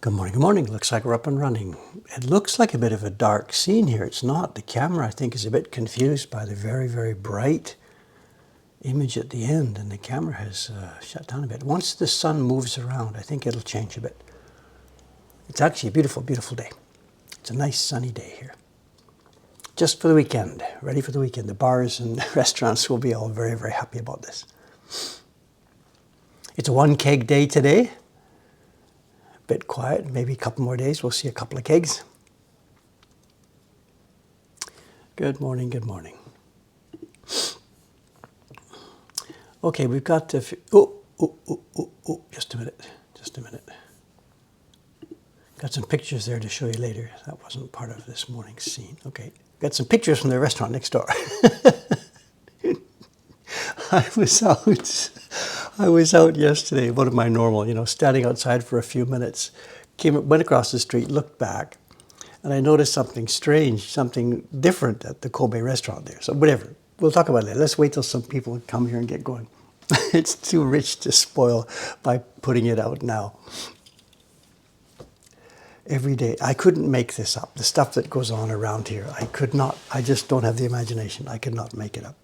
Good morning, good morning. Looks like we're up and running. It looks like a bit of a dark scene here. It's not. The camera, I think, is a bit confused by the very, very bright image at the end, and the camera has shut down a bit. Once the sun moves around, I think it'll change a bit. It's actually a beautiful, beautiful day. It's a nice sunny day here. Just for the weekend, ready for the weekend. The bars and restaurants will be all very, very happy about this. It's a one keg day today. Bit quiet, maybe a couple more days. We'll see a couple of kegs. Good morning, good morning. Okay, we've got to... just a minute. Got some pictures there to show you later. That wasn't part of this morning's scene. Okay, got some pictures from the restaurant next door. I was out yesterday, one of my normal, standing outside for a few minutes. Went across the street, looked back, and I noticed something strange, something different at the Kobe restaurant there. So whatever, we'll talk about it later. Let's wait till some people come here and get going. It's too rich to spoil by putting it out now. Every day, I couldn't make this up. The stuff that goes on around here, I could not. I just don't have the imagination. I could not make it up.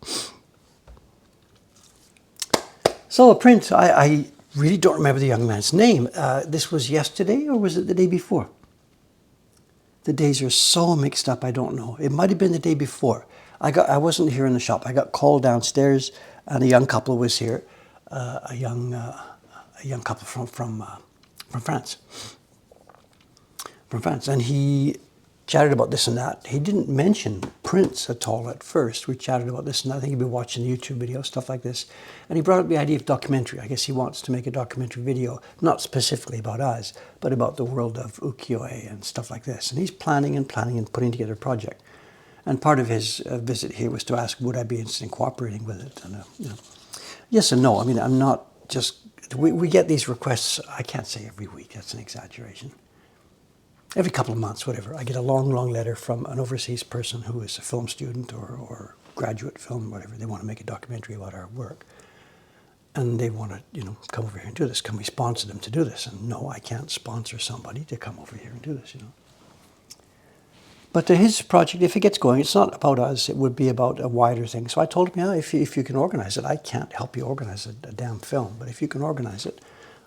So a print, I really don't remember the young man's name. This was yesterday, or was it the day before? The days are so mixed up, I don't know. It might have been the day before. I wasn't here in the shop. I got called downstairs, and a young couple was here. A young couple from France. From France, and he chatted about this and that. He didn't mention prints at all at first. We chatted about this and that. I think he'd been watching YouTube videos, stuff like this. And he brought up the idea of documentary. I guess he wants to make a documentary video, not specifically about us, but about the world of ukiyo-e and stuff like this. And he's planning and putting together a project. And part of his visit here was to ask, would I be interested in cooperating with it? And, yes and no. I mean, I'm not just... We get these requests, I can't say every week. That's an exaggeration. Every couple of months, whatever, I get a long, long letter from an overseas person who is a film student or graduate film, whatever. They want to make a documentary about our work. And they want to, come over here and do this. Can we sponsor them to do this? And no, I can't sponsor somebody to come over here and do this, But to his project, if it gets going, it's not about us. It would be about a wider thing. So I told him, yeah, if you can organize it, I can't help you organize a damn film. But if you can organize it,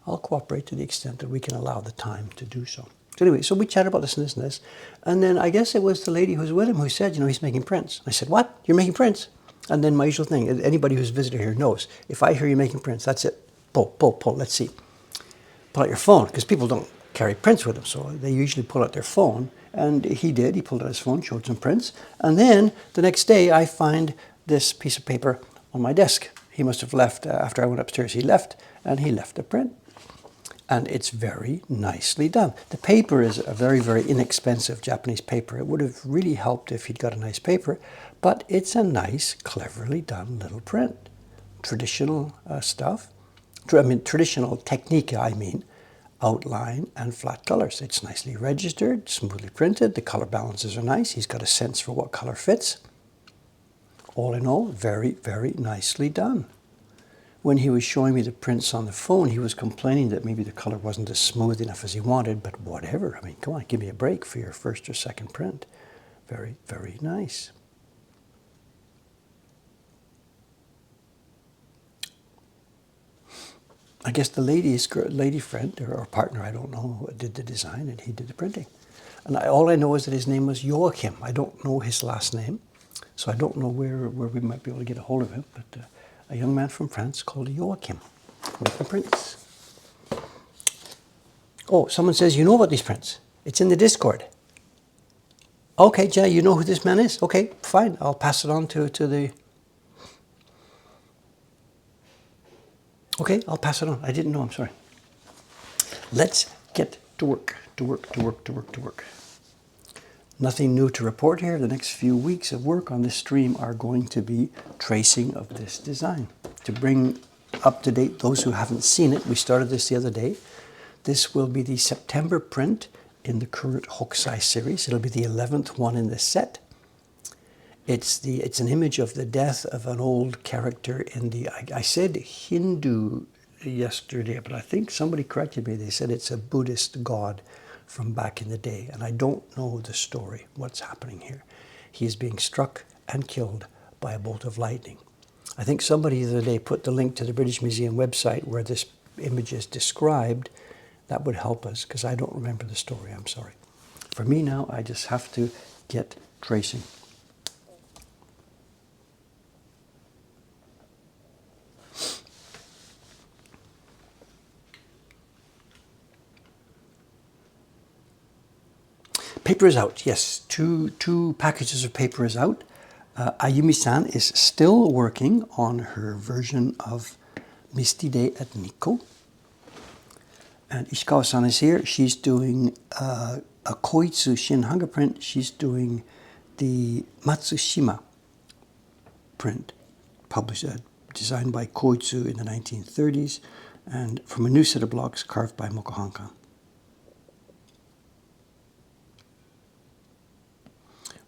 I'll cooperate to the extent that we can allow the time to do so. So anyway, so we chatted about this and this and this. And then I guess it was the lady who was with him who said, he's making prints. I said, what? You're making prints? And then my usual thing, anybody who's visited here knows, if I hear you making prints, that's it. Pull, let's see. Pull out your phone, because people don't carry prints with them, so they usually pull out their phone. And he did. He pulled out his phone, showed some prints. And then the next day, I find this piece of paper on my desk. He must have left, after I went upstairs, he left, and he left a print. And it's very nicely done. The paper is a very, very inexpensive Japanese paper. It would have really helped if he'd got a nice paper, but it's a nice, cleverly done little print. Traditional stuff. Traditional technique, outline and flat colors. It's nicely registered, smoothly printed. The color balances are nice. He's got a sense for what color fits. All in all, very, very nicely done. When he was showing me the prints on the phone, he was complaining that maybe the color wasn't as smooth enough as he wanted, but whatever. Come on, give me a break for your first or second print. Very, very nice. I guess the lady friend or partner, I don't know, did the design and he did the printing. And all I know is that his name was Joachim. I don't know his last name, so I don't know where we might be able to get a hold of him, but a young man from France called Joachim, making prints. Oh, someone says, you know about these prints. It's in the Discord. Okay, Jay, you know who this man is? Okay, fine. I'll pass it on to the... Okay, I'll pass it on. I didn't know, I'm sorry. Let's get to work. Nothing new to report here. The next few weeks of work on this stream are going to be tracing of this design. To bring up to date those who haven't seen it, we started this the other day. This will be the September print in the current Hokusai series. It'll be the 11th one in the set. It's an image of the death of an old character in the, I said Hindu yesterday, but I think somebody corrected me. They said it's a Buddhist god from back in the day, and I don't know the story, what's happening here. He is being struck and killed by a bolt of lightning. I think somebody the other day put the link to the British Museum website where this image is described. That would help us, because I don't remember the story, I'm sorry. For me now, I just have to get tracing. Paper is out, yes. Two packages of paper is out. Ayumi-san is still working on her version of Misty Day at Nikko. And Ishikawa-san is here. She's doing a Koitsu Shin Hanga print. She's doing the Matsushima print, published, designed by Koitsu in the 1930s, and from a new set of blocks carved by Mokuhankan.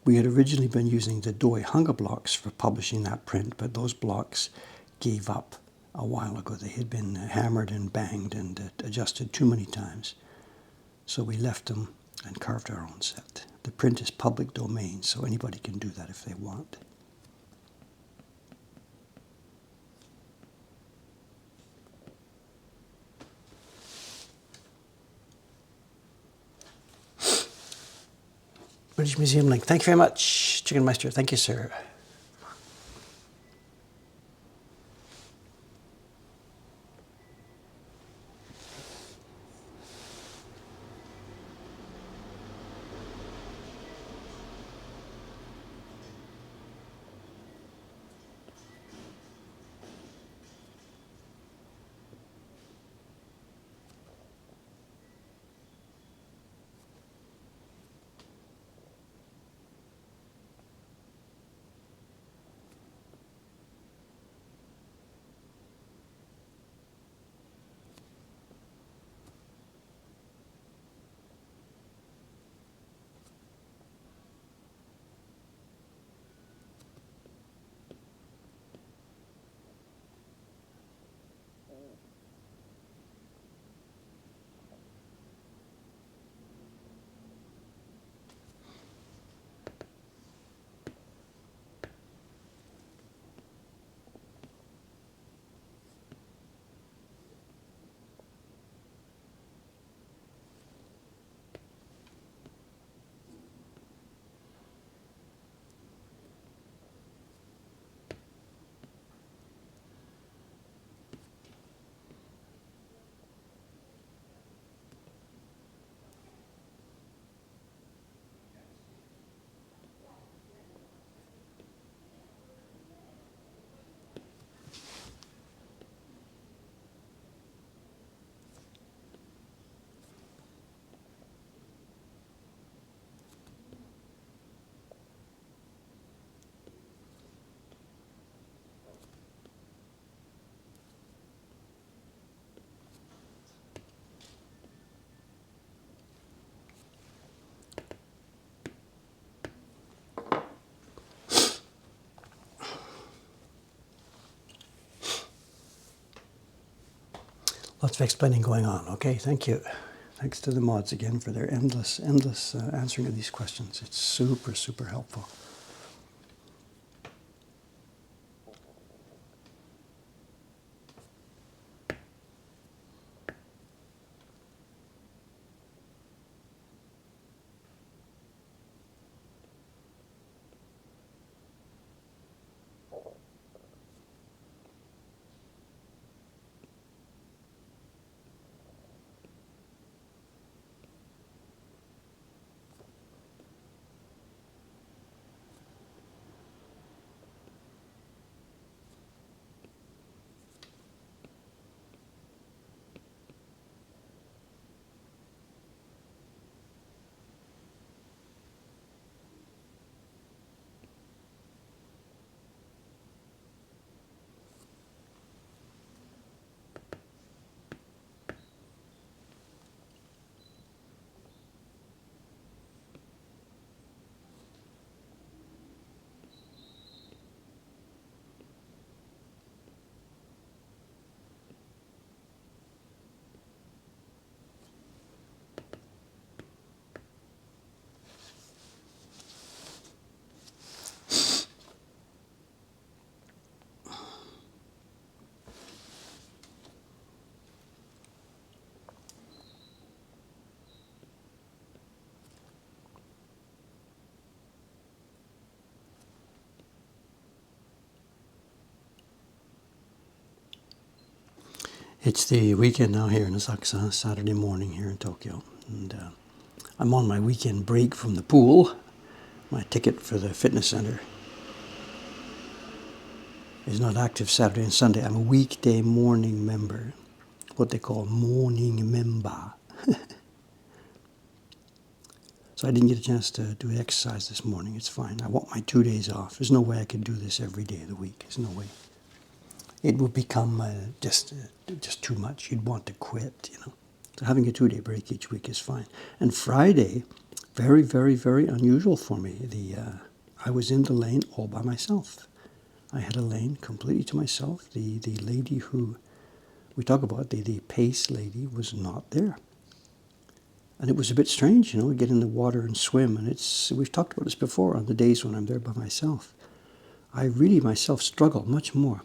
We had originally been using the Doi Hanga blocks for publishing that print, but those blocks gave up a while ago. They had been hammered and banged and adjusted too many times. So we left them and carved our own set. The print is public domain, so anybody can do that if they want. British Museum link. Thank you very much, Chicken Meister. Thank you, sir. Lots of explaining going on. Okay, thank you. Thanks to the mods again for their endless answering of these questions. It's super, super helpful. It's the weekend now here in Asakusa, Saturday morning here in Tokyo. And I'm on my weekend break from the pool. My ticket for the fitness center is not active Saturday and Sunday. I'm a weekday morning member, what they call morning member. So I didn't get a chance to do exercise this morning. It's fine. I want my 2 days off. There's no way I could do this every day of the week. There's no way. It would become just too much. You'd want to quit, you know. So having a 2-day break each week is fine. And Friday, very, very, very unusual for me. I was in the lane all by myself. I had a lane completely to myself. The lady who we talk about, the pace lady, was not there. And it was a bit strange, you know, get in the water and swim. And we've talked about this before on the days when I'm there by myself. I really myself struggle much more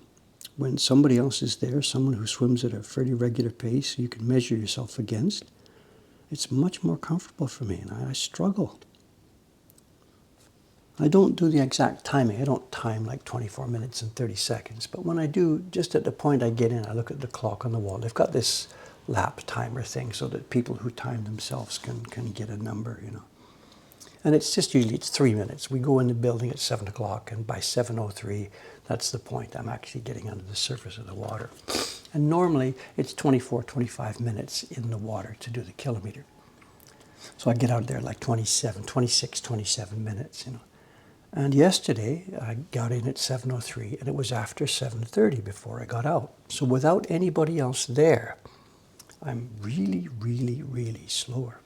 when somebody else is there, someone who swims at a fairly regular pace you can measure yourself against. It's much more comfortable for me, and I struggle. I don't do the exact timing. I don't time like 24 minutes and 30 seconds. But when I do, just at the point I get in, I look at the clock on the wall. They've got this lap timer thing so that people who time themselves can get a number, you know. And it's 3 minutes. We go in the building at 7 o'clock, and by 7:03, that's the point. I'm actually getting under the surface of the water. And normally, it's 24, 25 minutes in the water to do the kilometer. So I get out there like 27 minutes, you know. And yesterday, I got in at 7:03, and it was after 7:30 before I got out. So without anybody else there, I'm really, really, really slower.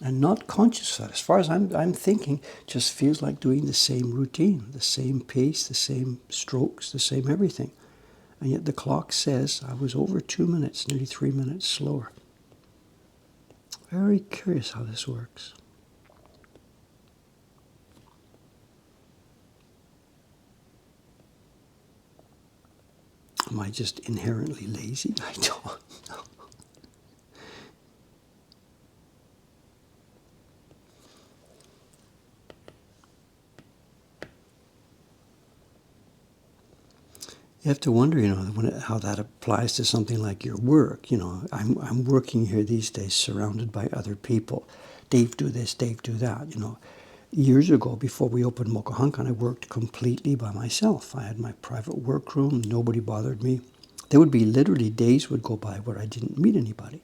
And not conscious of that. As far as I'm thinking, just feels like doing the same routine, the same pace, the same strokes, the same everything. And yet the clock says I was over 2 minutes, nearly 3 minutes slower. Very curious how this works. Am I just inherently lazy? I don't know. You have to wonder, you know, how that applies to something like your work. You know, I'm working here these days surrounded by other people. Dave, do this, Dave, do that, you know. Years ago, before we opened Mokuhankan, I worked completely by myself. I had my private workroom. Nobody bothered me. There would be literally days would go by where I didn't meet anybody.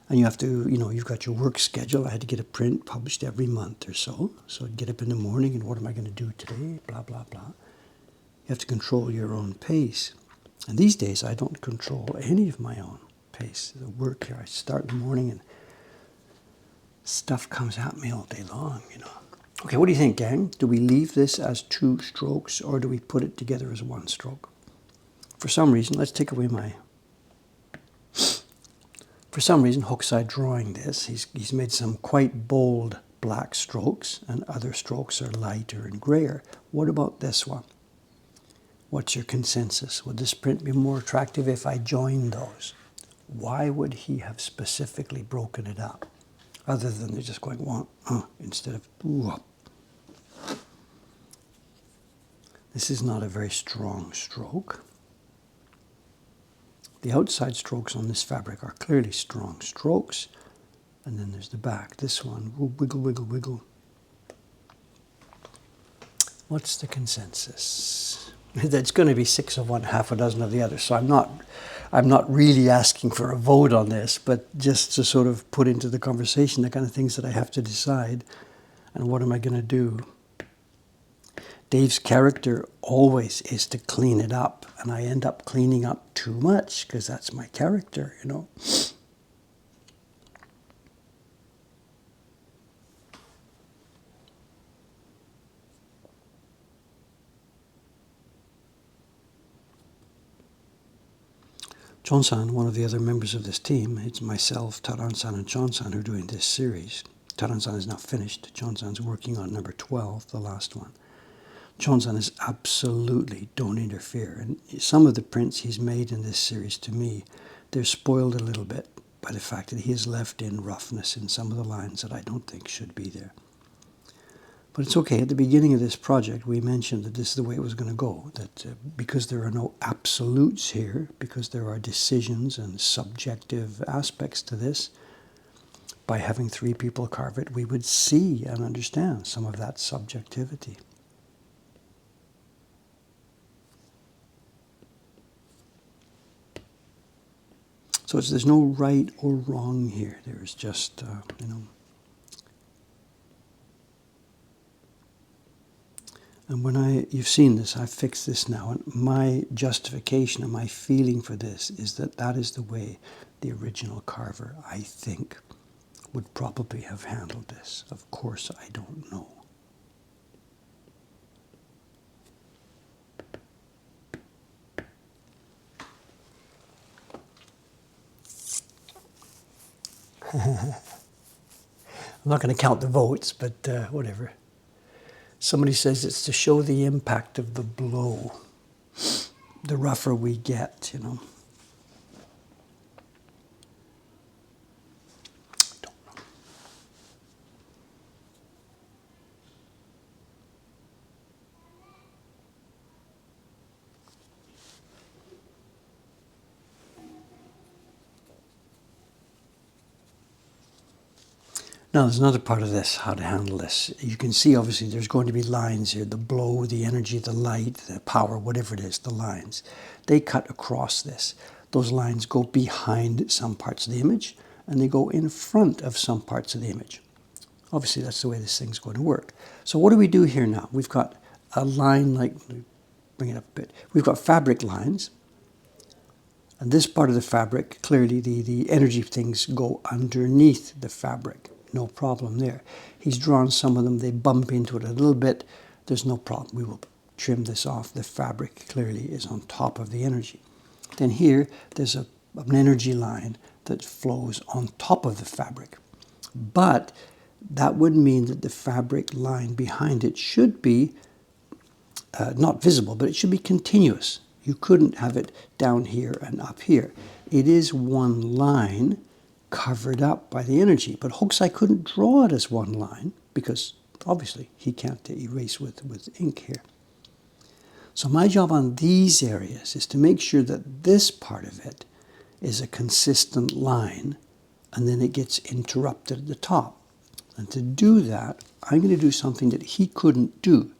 And you have to, you know, you've got your work schedule. I had to get a print published every month or so. So I'd get up in the morning and what am I going to do today? Blah, blah, blah. You have to control your own pace. And these days, I don't control any of my own pace. The work here, I start in the morning and stuff comes at me all day long, you know. Okay, what do you think, gang? Do we leave this as 2 strokes or do we put it together as 1 stroke? For some reason, let's take away my... For some reason, Hokusai drawing this, he's made some quite bold black strokes and other strokes are lighter and grayer. What about this one? What's your consensus? Would this print be more attractive if I joined those? Why would he have specifically broken it up? Other than they're just going, instead of, ooh. This is not a very strong stroke. The outside strokes on this fabric are clearly strong strokes. And then there's the back. This one, wiggle, wiggle, wiggle. What's the consensus? That's going to be 6 of one, half a dozen of the other. So I'm not really asking for a vote on this, but just to sort of put into the conversation the kind of things that I have to decide and what am I going to do. Dave's character always is to clean it up, and I end up cleaning up too much because that's my character, you know. Chon-san, one of the other members of this team, it's myself, Taran-san, and Chon-san who are doing this series. Taran-san is now finished. Chon-san's working on number 12, the last one. Chon-san is absolutely don't interfere. And some of the prints he's made in this series, to me, they're spoiled a little bit by the fact that he has left in roughness in some of the lines that I don't think should be there. But it's okay. At the beginning of this project, we mentioned that this is the way it was going to go, that because there are no absolutes here, because there are decisions and subjective aspects to this, by having 3 people carve it, we would see and understand some of that subjectivity. So there's no right or wrong here. There's just, And when you've seen this, I've fixed this now, and my justification and my feeling for this is that that is the way the original carver, I think, would probably have handled this. Of course, I don't know. I'm not going to count the votes, but whatever. Somebody says it's to show the impact of the blow. The rougher we get, Don't know. Now there's another part of this, how to handle this. You can see obviously there's going to be lines here, the blow, the energy, the light, the power, whatever it is, the lines. They cut across this. Those lines go behind some parts of the image and they go in front of some parts of the image. Obviously that's the way this thing's going to work. So what do we do here now? We've got a line like, bring it up a bit. We've got fabric lines. And this part of the fabric, clearly the energy things go underneath the fabric. No problem there. He's drawn some of them. They bump into it a little bit. There's no problem. We will trim this off. The fabric clearly is on top of the energy. Then here, there's an energy line that flows on top of the fabric. But that would mean that the fabric line behind it should be not visible, but it should be continuous. You couldn't have it down here and up here. It is one line covered up by the energy. But Hokusai couldn't draw it as one line because obviously he can't erase with ink here. So my job on these areas is to make sure that this part of it is a consistent line and then it gets interrupted at the top. And to do that, I'm going to do something that he couldn't do.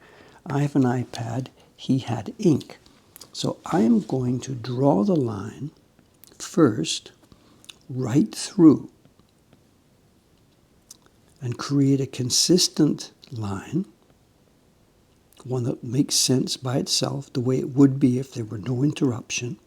I have an iPad, he had ink. So I am going to draw the line first right through and create a consistent line, one that makes sense by itself, the way it would be if there were no interruption.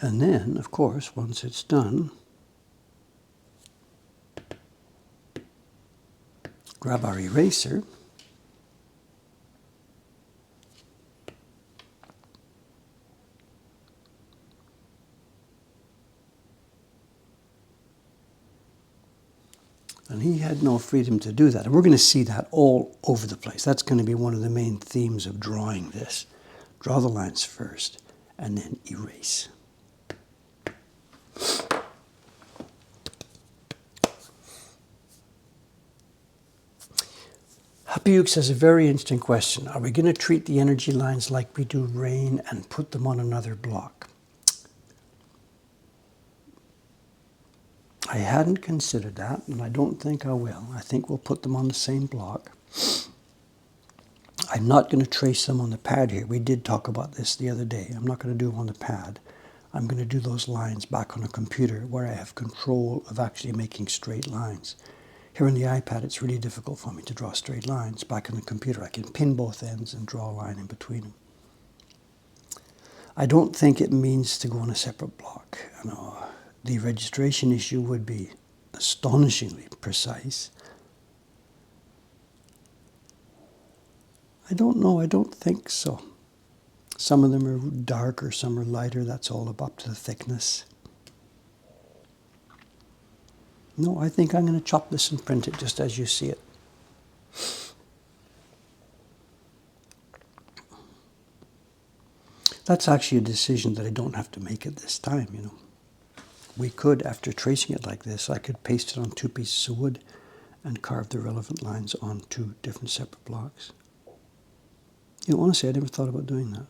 And then, of course, once it's done, grab our eraser, and he had no freedom to do that. And we're going to see that all over the place. That's going to be one of the main themes of drawing this. Draw the lines first, and then erase. Happyuk has a very interesting question. Are we going to treat the energy lines like we do rain and put them on another block? I hadn't considered that, and I don't think I will. I think we'll put them on the same block. I'm not going to trace them on the pad here. We did talk about this the other day. I'm not going to do them on the pad. I'm going to do those lines back on a computer where I have control of actually making straight lines. Here on the iPad, it's really difficult for me to draw straight lines. Back on the computer, I can pin both ends and draw a line in between them. I don't think it means to go on a separate block. the registration issue would be astonishingly precise. I don't know, I don't think so. Some of them are darker, some are lighter, that's all up to the thickness. No, I think I'm going to chop this and print it just as you see it. That's actually a decision that I don't have to make at this time, you know. We could, after tracing it like this, I could paste it on 2 pieces of wood and carve the relevant lines on 2 different separate blocks. You know, honestly, I never thought about doing that.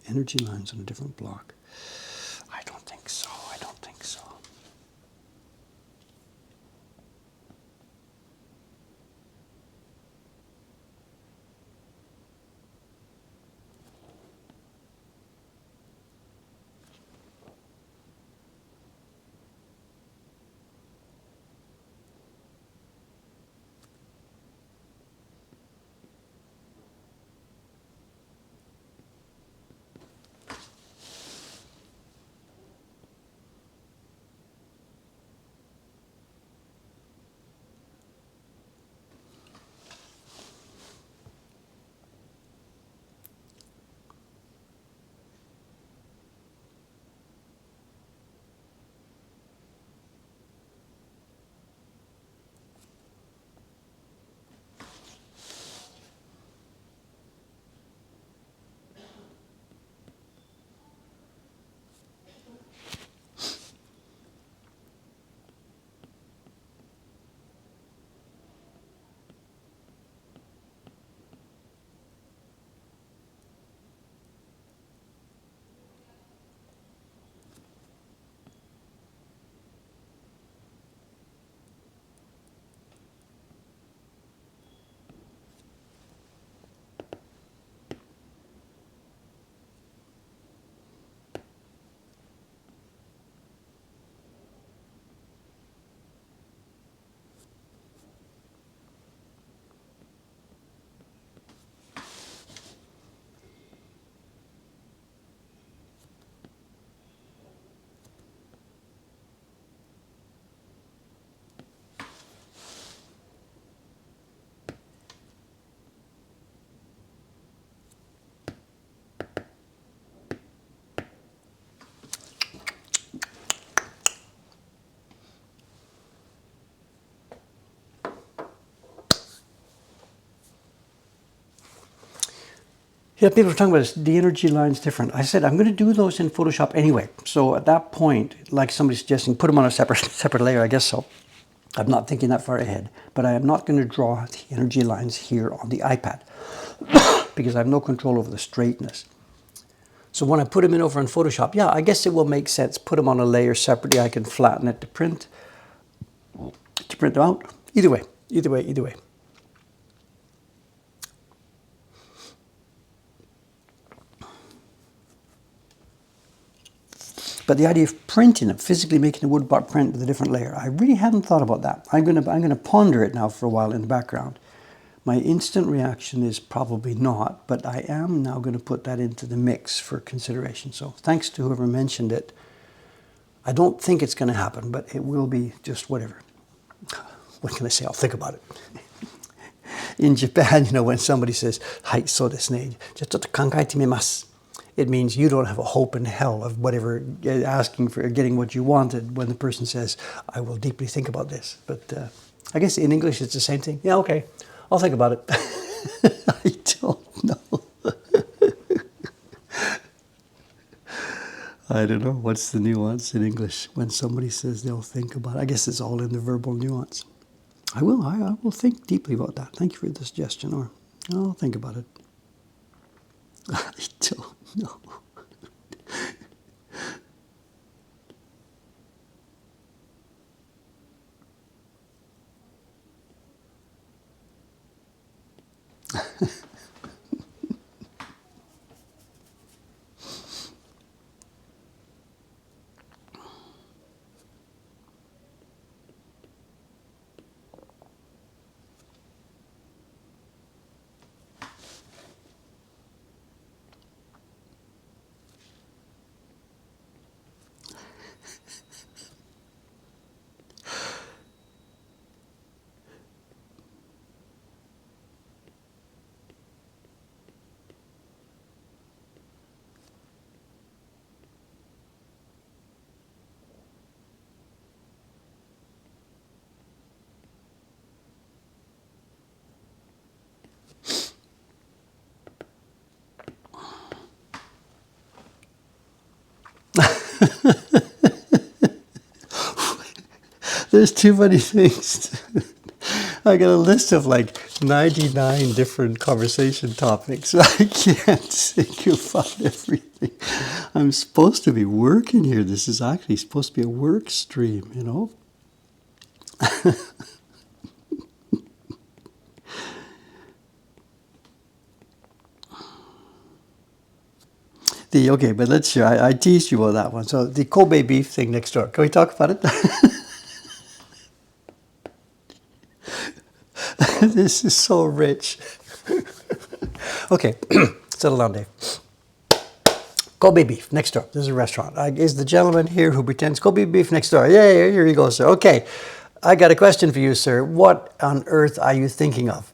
Energy lines on a different block. I don't think so, I don't think so. Yeah, people are talking about this, the energy line's different. I said, I'm going to do those in Photoshop anyway. So at that point, like somebody's suggesting, put them on a separate layer, I guess so. I'm not thinking that far ahead. But I am not going to draw the energy lines here on the iPad because I have no control over the straightness. So when I put them in over in Photoshop, yeah, I guess it will make sense. Put them on a layer separately. I can flatten it to print them out. Either way, either way, either way. But the idea of printing it, physically making a woodblock print with a different layer, I really hadn't thought about that. I'm going to ponder it now for a while in the background. My instant reaction is probably not, but I am now going to put that into the mix for consideration. So thanks to whoever mentioned it. I don't think it's going to happen, but it will be just whatever. What can I say? I'll think about it. In Japan, you know, when somebody says, "Hai, so desu ne, just kankaete mimasu," it means you don't have a hope in hell of whatever, asking for getting what you wanted when the person says, "I will deeply think about this." But I guess in English it's the same thing. Yeah, okay, I'll think about it. I don't know. I don't know. What's the nuance in English when somebody says they'll think about it? I guess it's all in the verbal nuance. I will think deeply about that. Thank you for the suggestion, or I'll think about it. I don't know. There's too many things. I got a list of like 99 different conversation topics. I can't think about everything. I'm supposed to be working here. This is actually supposed to be a work stream, you know? Okay, but let's share. I teased you about that one. So the Kobe beef thing next door. Can we talk about it? This is so rich. Okay, settle down, Dave. Kobe beef next door. There's a restaurant. Is the gentleman here who pretends Kobe beef next door? Yeah, here you go, sir. Okay, I got a question for you, sir. What on earth are you thinking of?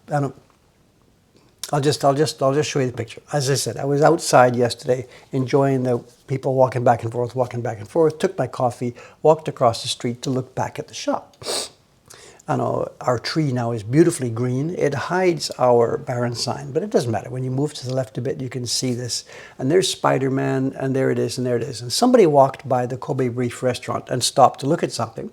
I'll just show you the picture. As I said, I was outside yesterday enjoying the people walking back and forth, took my coffee, walked across the street to look back at the shop. I know our tree now is beautifully green. It hides our barren sign, but it doesn't matter. When you move to the left a bit, you can see this. And there's Spider-Man, and there it is, and there it is. And somebody walked by the Kobe Beef restaurant and stopped to look at something.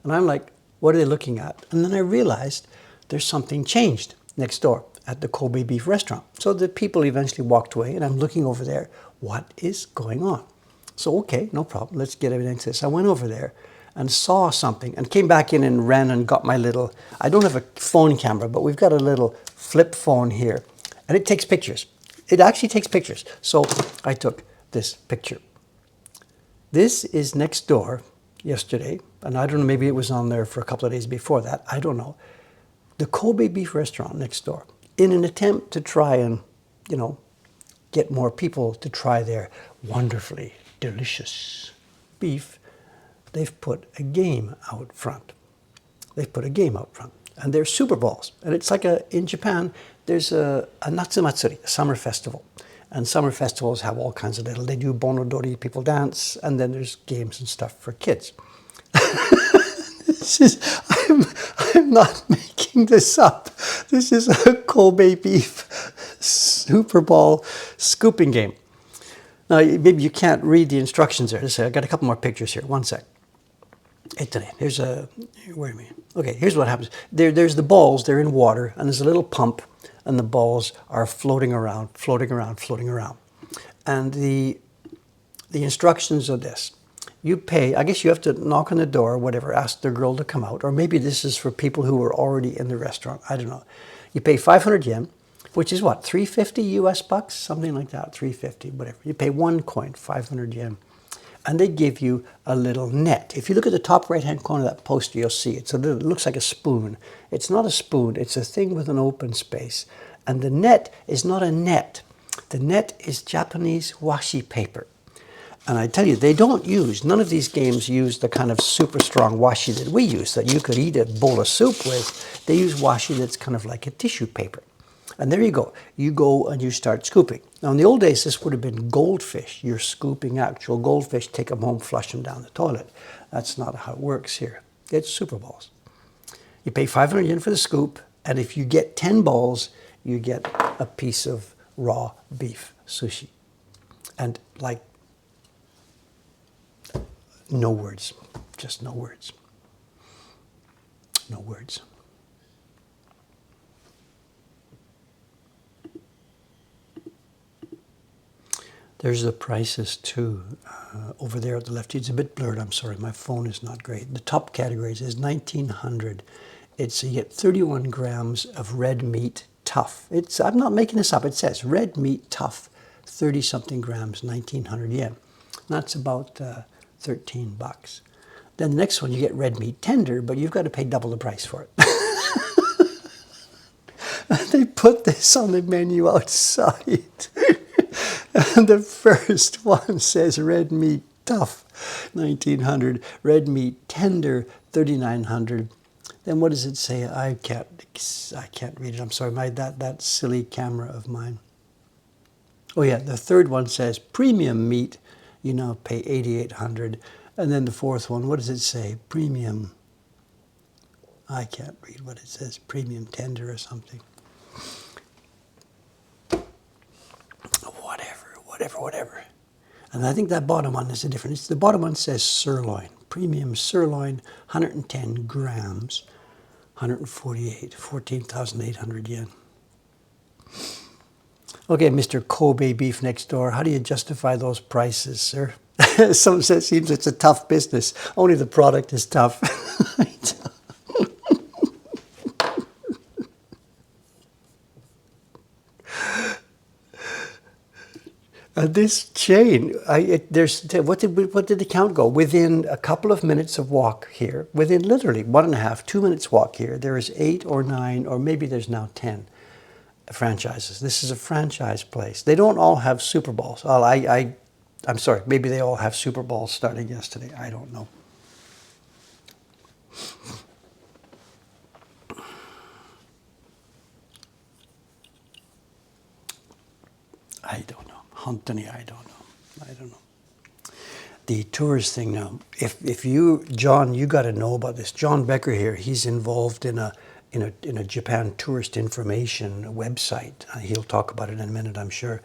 And I'm like, what are they looking at? And then I realized there's something changed next door at the Kobe Beef restaurant. So the people eventually walked away, and I'm looking over there. What is going on? So, okay, no problem. Let's get everything to this. I went over there and saw something and came back in and ran and got my little, I don't have a phone camera, but we've got a little flip phone here. And it takes pictures. It actually takes pictures. So I took this picture. This is next door yesterday. And I don't know, maybe it was on there for a couple of days before that. I don't know. The Kobe Beef restaurant next door, in an attempt to try and, you know, get more people to try their wonderfully delicious beef, they've put a game out front. They've put a game out front. And they're Super Bowls. And it's like in Japan, there's a Natsumatsuri, a summer festival. And summer festivals have all kinds of they do bonodori, people dance, and then there's games and stuff for kids. I'm not making this up. This is a Kobe Beef Super Bowl scooping game. Now, maybe you can't read the instructions there. I've got a couple more pictures here. One sec. Here's where am I? Okay, here's what happens. There's the balls, they're in water, and there's a little pump, and the balls are floating around. And the instructions are this. You pay, I guess you have to knock on the door or whatever, ask the girl to come out, or maybe this is for people who are already in the restaurant, I don't know. You pay 500 yen, which is what, 350 US bucks? Something like that, 350, whatever. You pay one coin, 500 yen. And they give you a little net. If you look at the top right-hand corner of that poster, you'll see it looks like a spoon. It's not a spoon, it's a thing with an open space. And the net is not a net. The net is Japanese washi paper. And I tell you, none of these games use the kind of super strong washi that we use, that you could eat a bowl of soup with. They use washi that's kind of like a tissue paper. And there you go. You go and you start scooping. Now, in the old days, this would have been goldfish. You're scooping actual goldfish, take them home, flush them down the toilet. That's not how it works here. It's Super Balls. You pay 500 yen for the scoop, and if you get 10 balls, you get a piece of raw beef sushi. And like, no words. Just no words. No words. There's the prices too, over there at the left. It's a bit blurred, I'm sorry, my phone is not great. The top categories is 1900. You get 31 grams of red meat tough. I'm not making this up, it says red meat tough, 30 something grams, 1900 yen. That's about 13 bucks. Then the next one, you get red meat tender, but you've got to pay double the price for it. They put this on the menu outside. And the first one says red meat tough, 1900. Red meat tender, 3900. Then what does it say? I can't read it. I'm sorry, that silly camera of mine. Oh yeah, the third one says premium meat. You now pay 8,800. And then the fourth one, what does it say? Premium. I can't read what it says. Premium tender or something. Whatever. And I think that bottom one is the difference. The bottom one says sirloin, Premium sirloin, 110 grams, 148, 14,800 yen. Okay, Mr. Kobe beef next door, how do you justify those prices, sir? Some say it seems it's a tough business. Only the product is tough. This chain, what did the count go? Within a couple of minutes of walk here, within literally 1.5, 2 minutes walk here, there is 8 or 9, or maybe there's now 10 franchises. This is a franchise place. They don't all have Super Bowls. Well, I'm sorry, maybe they all have Super Bowls starting yesterday. I don't know. I don't know. Hontoni, I don't know. I don't know. The tourist thing now. If you, John, you got to know about this. John Becker here. He's involved in a Japan tourist information website. He'll talk about it in a minute, I'm sure.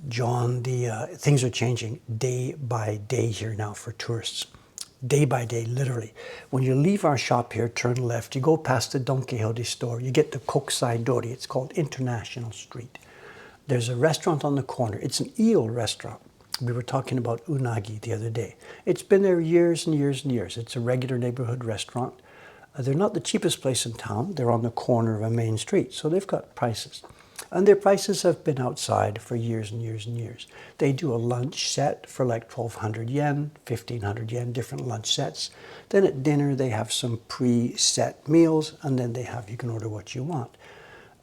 John, things are changing day by day here now for tourists. Day by day, literally. When you leave our shop here, turn left, you go past the Don Quixote store, you get to Hokusai Dori. It's called International Street. There's a restaurant on the corner. It's an eel restaurant. We were talking about unagi the other day. It's been there years and years and years. It's a regular neighborhood restaurant. They're not the cheapest place in town. They're on the corner of a main street, so they've got prices. And their prices have been outside for years and years and years. They do a lunch set for like 1,200 yen, 1,500 yen, different lunch sets. Then at dinner, they have some pre-set meals, and then you can order what you want.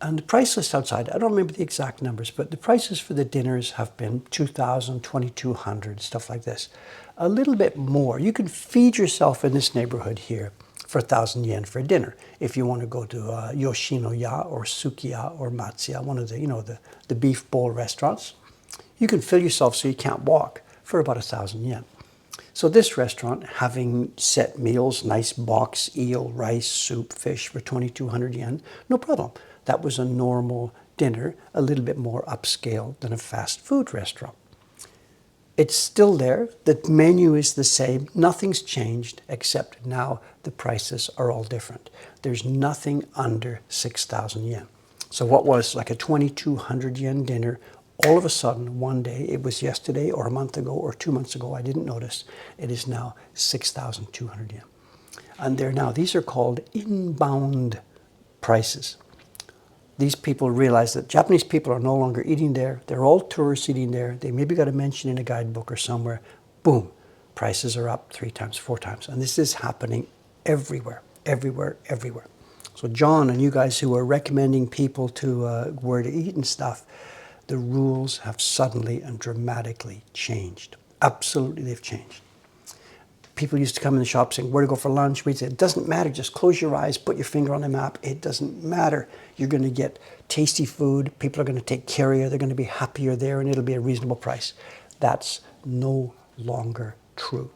And the price list outside, I don't remember the exact numbers, but the prices for the dinners have been 2,000, 2,200, stuff like this. A little bit more. You can feed yourself in this neighborhood here for 1,000 yen for dinner. If you want to go to Yoshinoya or Sukiya or Matsuya, one of the beef bowl restaurants, you can fill yourself so you can't walk for about 1,000 yen. So this restaurant, having set meals, nice box, eel, rice, soup, fish for 2,200 yen, no problem. That was a normal dinner, a little bit more upscale than a fast food restaurant. It's still there. The menu is the same. Nothing's changed, except now the prices are all different. There's nothing under 6,000 yen. So what was like a 2,200 yen dinner, all of a sudden, one day, it was yesterday or a month ago or 2 months ago, I didn't notice, it is now 6,200 yen. And these are called inbound prices. These people realize that Japanese people are no longer eating there. They're all tourists eating there. They maybe got a mention in a guidebook or somewhere. Boom, prices are up 3 times, 4 times. And this is happening everywhere, everywhere, everywhere. So John and you guys who are recommending people to where to eat and stuff, the rules have suddenly and dramatically changed. Absolutely, they've changed. People used to come in the shop saying, where to go for lunch? We'd say, it doesn't matter, just close your eyes, put your finger on the map. It doesn't matter. You're going to get tasty food. People are going to take care of you. They're going to be happier there, and it'll be a reasonable price. That's no longer true.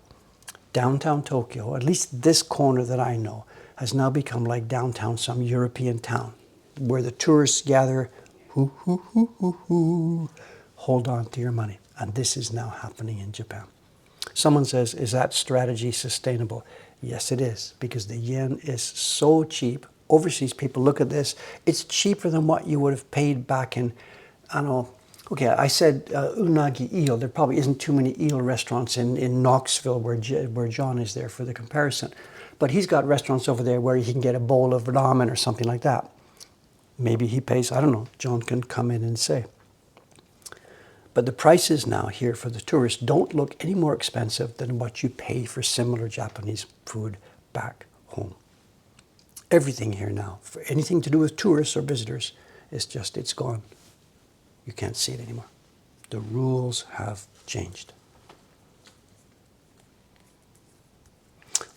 Downtown Tokyo, at least this corner that I know, has now become like downtown some European town, where the tourists gather, hold on to your money. And this is now happening in Japan. Someone says, is that strategy sustainable? Yes, it is, because the yen is so cheap. Overseas people look at this. It's cheaper than what you would have paid back in, I don't know. Okay, I said unagi eel. There probably isn't too many eel restaurants in Knoxville where John is there for the comparison. But he's got restaurants over there where you can get a bowl of ramen or something like that. Maybe he pays, I don't know. John can come in and say. But the prices now here for the tourists don't look any more expensive than what you pay for similar Japanese food back home. Everything here now, for anything to do with tourists or visitors, it's gone. You can't see it anymore. The rules have changed.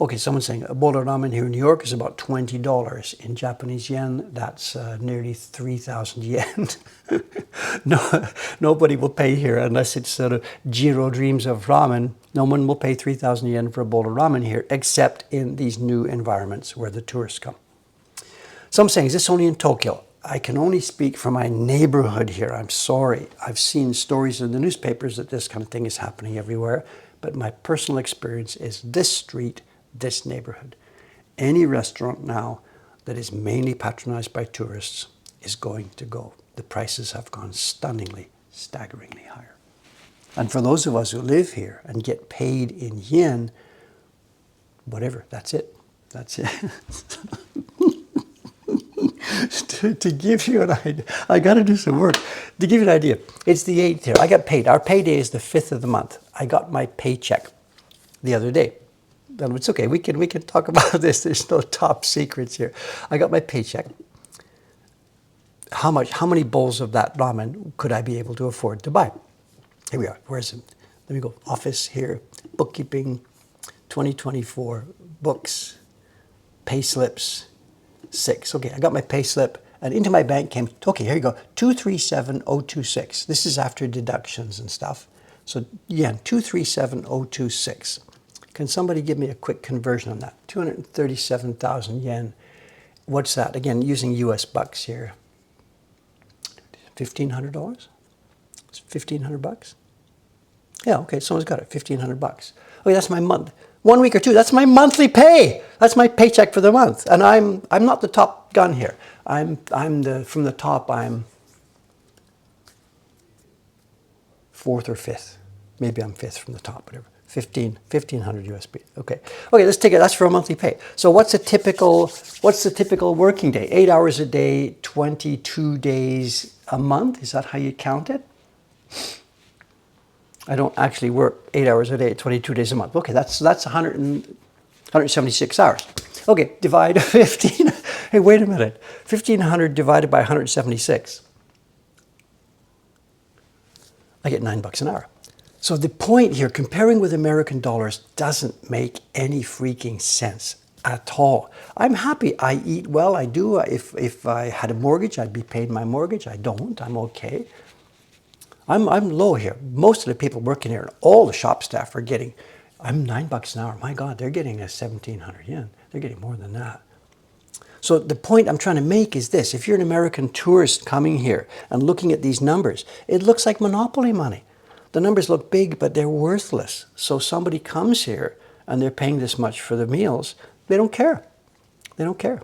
Okay, someone's saying a bowl of ramen here in New York is about $20. In Japanese yen, that's nearly 3,000 yen. No, nobody will pay here unless it's sort of Jiro dreams of ramen. No one will pay 3,000 yen for a bowl of ramen here, except in these new environments where the tourists come. Some saying, is this only in Tokyo? I can only speak for my neighborhood here. I'm sorry. I've seen stories in the newspapers that this kind of thing is happening everywhere. but my personal experience is this street, this neighborhood. Any restaurant now that is mainly patronized by tourists is going to go. The prices have gone stunningly, staggeringly higher. And for those of us who live here and get paid in yen, whatever, that's it. That's it. to give you an idea, I got to do some work. To give you an idea, it's the 8th here. I got paid. Our payday is the 5th of the month. I got my paycheck the other day. And it's okay. We can talk about this. There's no top secrets here. I got my paycheck. How many bowls of that ramen could I be able to afford to buy? Here we are. Where is it? Let me go. Office here. Bookkeeping. 2024 books. Pay slips. 6. Okay, I got my pay slip, and into my bank came, okay, here you go, 237,026. This is after deductions and stuff. So yen, 237,026. Can somebody give me a quick conversion on that? 237,000 yen. What's that? Again, using US bucks here. $1,500? It's 1,500 bucks? Yeah, okay, someone's got it, 1,500 bucks. Okay, that's my month. 1 week or two, that's my monthly pay. That's my paycheck for the month. And I'm not the top gun here. From the top, I'm 4th or 5th. Maybe I'm 5th from the top, whatever. 1,500 USD. Okay. Okay, let's take it. That's for a monthly pay. So what's the typical working day? 8 hours a day, 22 days a month. Is that how you count it? I don't actually work 8 hours a day, 22 days a month. Okay, that's 176 hours. Okay, divide 15. Hey, wait a minute. 1,500 divided by 176. I get $9 an hour. So the point here, comparing with American dollars, doesn't make any freaking sense at all. I'm happy. I eat well. I do. If I had a mortgage, I'd be paying my mortgage. I don't. I'm okay. I'm low here. Most of the people working here, all the shop staff are getting, I'm $9 an hour. My God, they're getting 1,700 yen. They're getting more than that. So the point I'm trying to make is this. If you're an American tourist coming here and looking at these numbers, it looks like monopoly money. The numbers look big, but they're worthless. So somebody comes here and they're paying this much for the meals. They don't care. They don't care.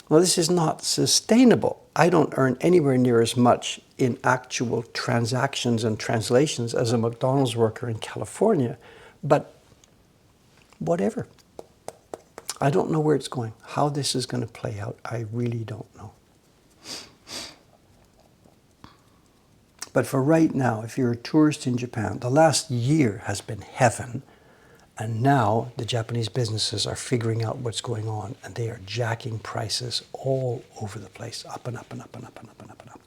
Well, this is not sustainable. I don't earn anywhere near as much in actual transactions and translations as a McDonald's worker in California, but whatever. I don't know where it's going. How this is going to play out, I really don't know. But for right now, if you're a tourist in Japan, the last year has been heaven. And now the Japanese businesses are figuring out what's going on, and they are jacking prices all over the place, up and up and up and up and up and up and up.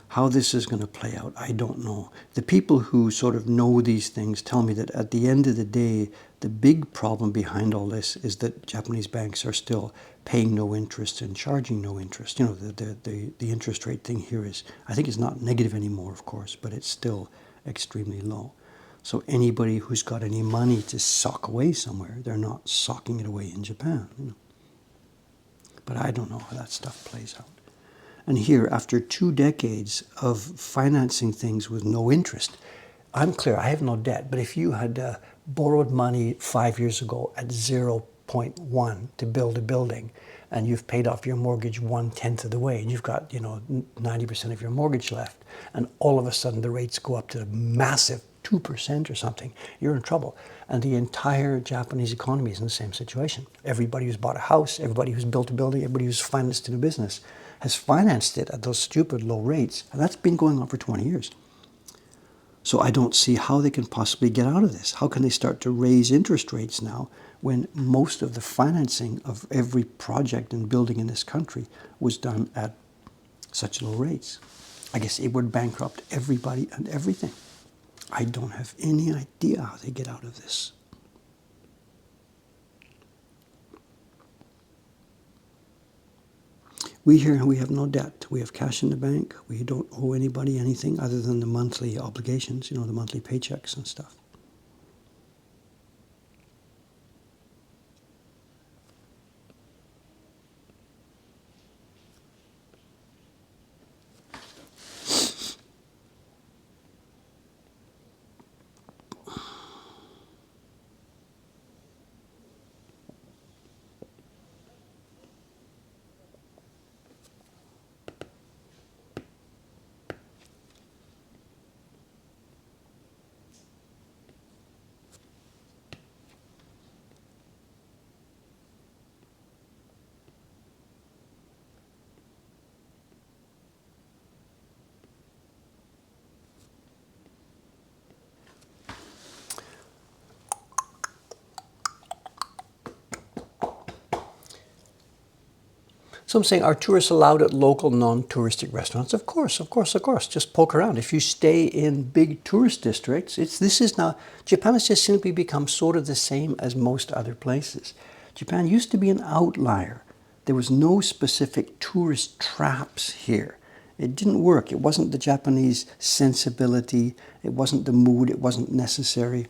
How this is going to play out, I don't know. The people who sort of know these things tell me that at the end of the day, the big problem behind all this is that Japanese banks are still paying no interest and charging no interest. You know, the interest rate thing here is, I think it's not negative anymore, of course, but it's still extremely low. So anybody who's got any money to sock away somewhere, they're not socking it away in Japan. You know. But I don't know how that stuff plays out. And here, after 2 decades of financing things with no interest, I'm clear, I have no debt, but if you had borrowed money 5 years ago at 0.1 to build a building, and you've paid off your mortgage 1/10 of the way, and you've got 90% of your mortgage left, and all of a sudden the rates go up to a massive 2% or something, you're in trouble. And the entire Japanese economy is in the same situation. Everybody who's bought a house, everybody who's built a building, everybody who's financed a new business has financed it at those stupid low rates, and that's been going on for 20 years. So I don't see how they can possibly get out of this. How can they start to raise interest rates now when most of the financing of every project and building in this country was done at such low rates? I guess it would bankrupt everybody and everything. I don't have any idea how they get out of this. We here, we have no debt. We have cash in the bank. We don't owe anybody anything other than the monthly obligations, the monthly paychecks and stuff. So I'm saying, are tourists allowed at local non-touristic restaurants? Of course, of course, of course. Just poke around. If you stay in big tourist districts, this is now, Japan has just simply become sort of the same as most other places. Japan used to be an outlier. There was no specific tourist traps here. It didn't work. It wasn't the Japanese sensibility. It wasn't the mood. It wasn't necessary.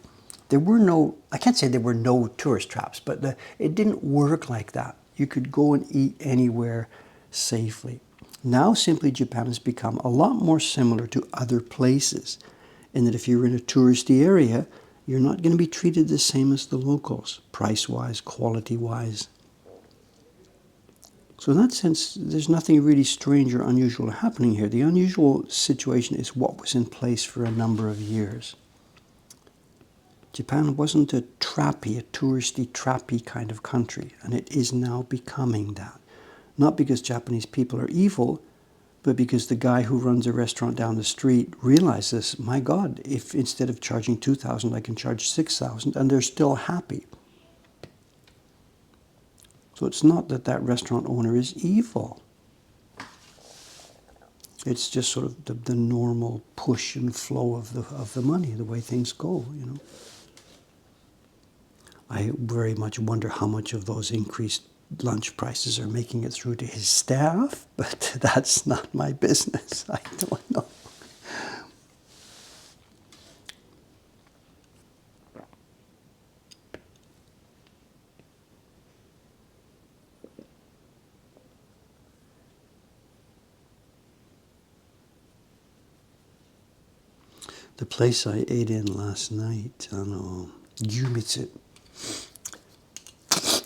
There were no, I can't say there were no tourist traps, but it didn't work like that. You could go and eat anywhere safely. Now simply Japan has become a lot more similar to other places in that if you're in a touristy area, you're not going to be treated the same as the locals, price-wise, quality-wise. So in that sense, there's nothing really strange or unusual happening here. The unusual situation is what was in place for a number of years. Japan wasn't a touristy, trappy kind of country, and it is now becoming that. Not because Japanese people are evil, but because the guy who runs a restaurant down the street realizes, my God, if instead of charging 2,000, I can charge 6,000, and they're still happy. So it's not that that restaurant owner is evil. It's just sort of the normal push and flow of the money, the way things go, you know. I very much wonder how much of those increased lunch prices are making it through to his staff, but that's not my business. I don't know. The place I ate in last night, I don't know, Yumitsu.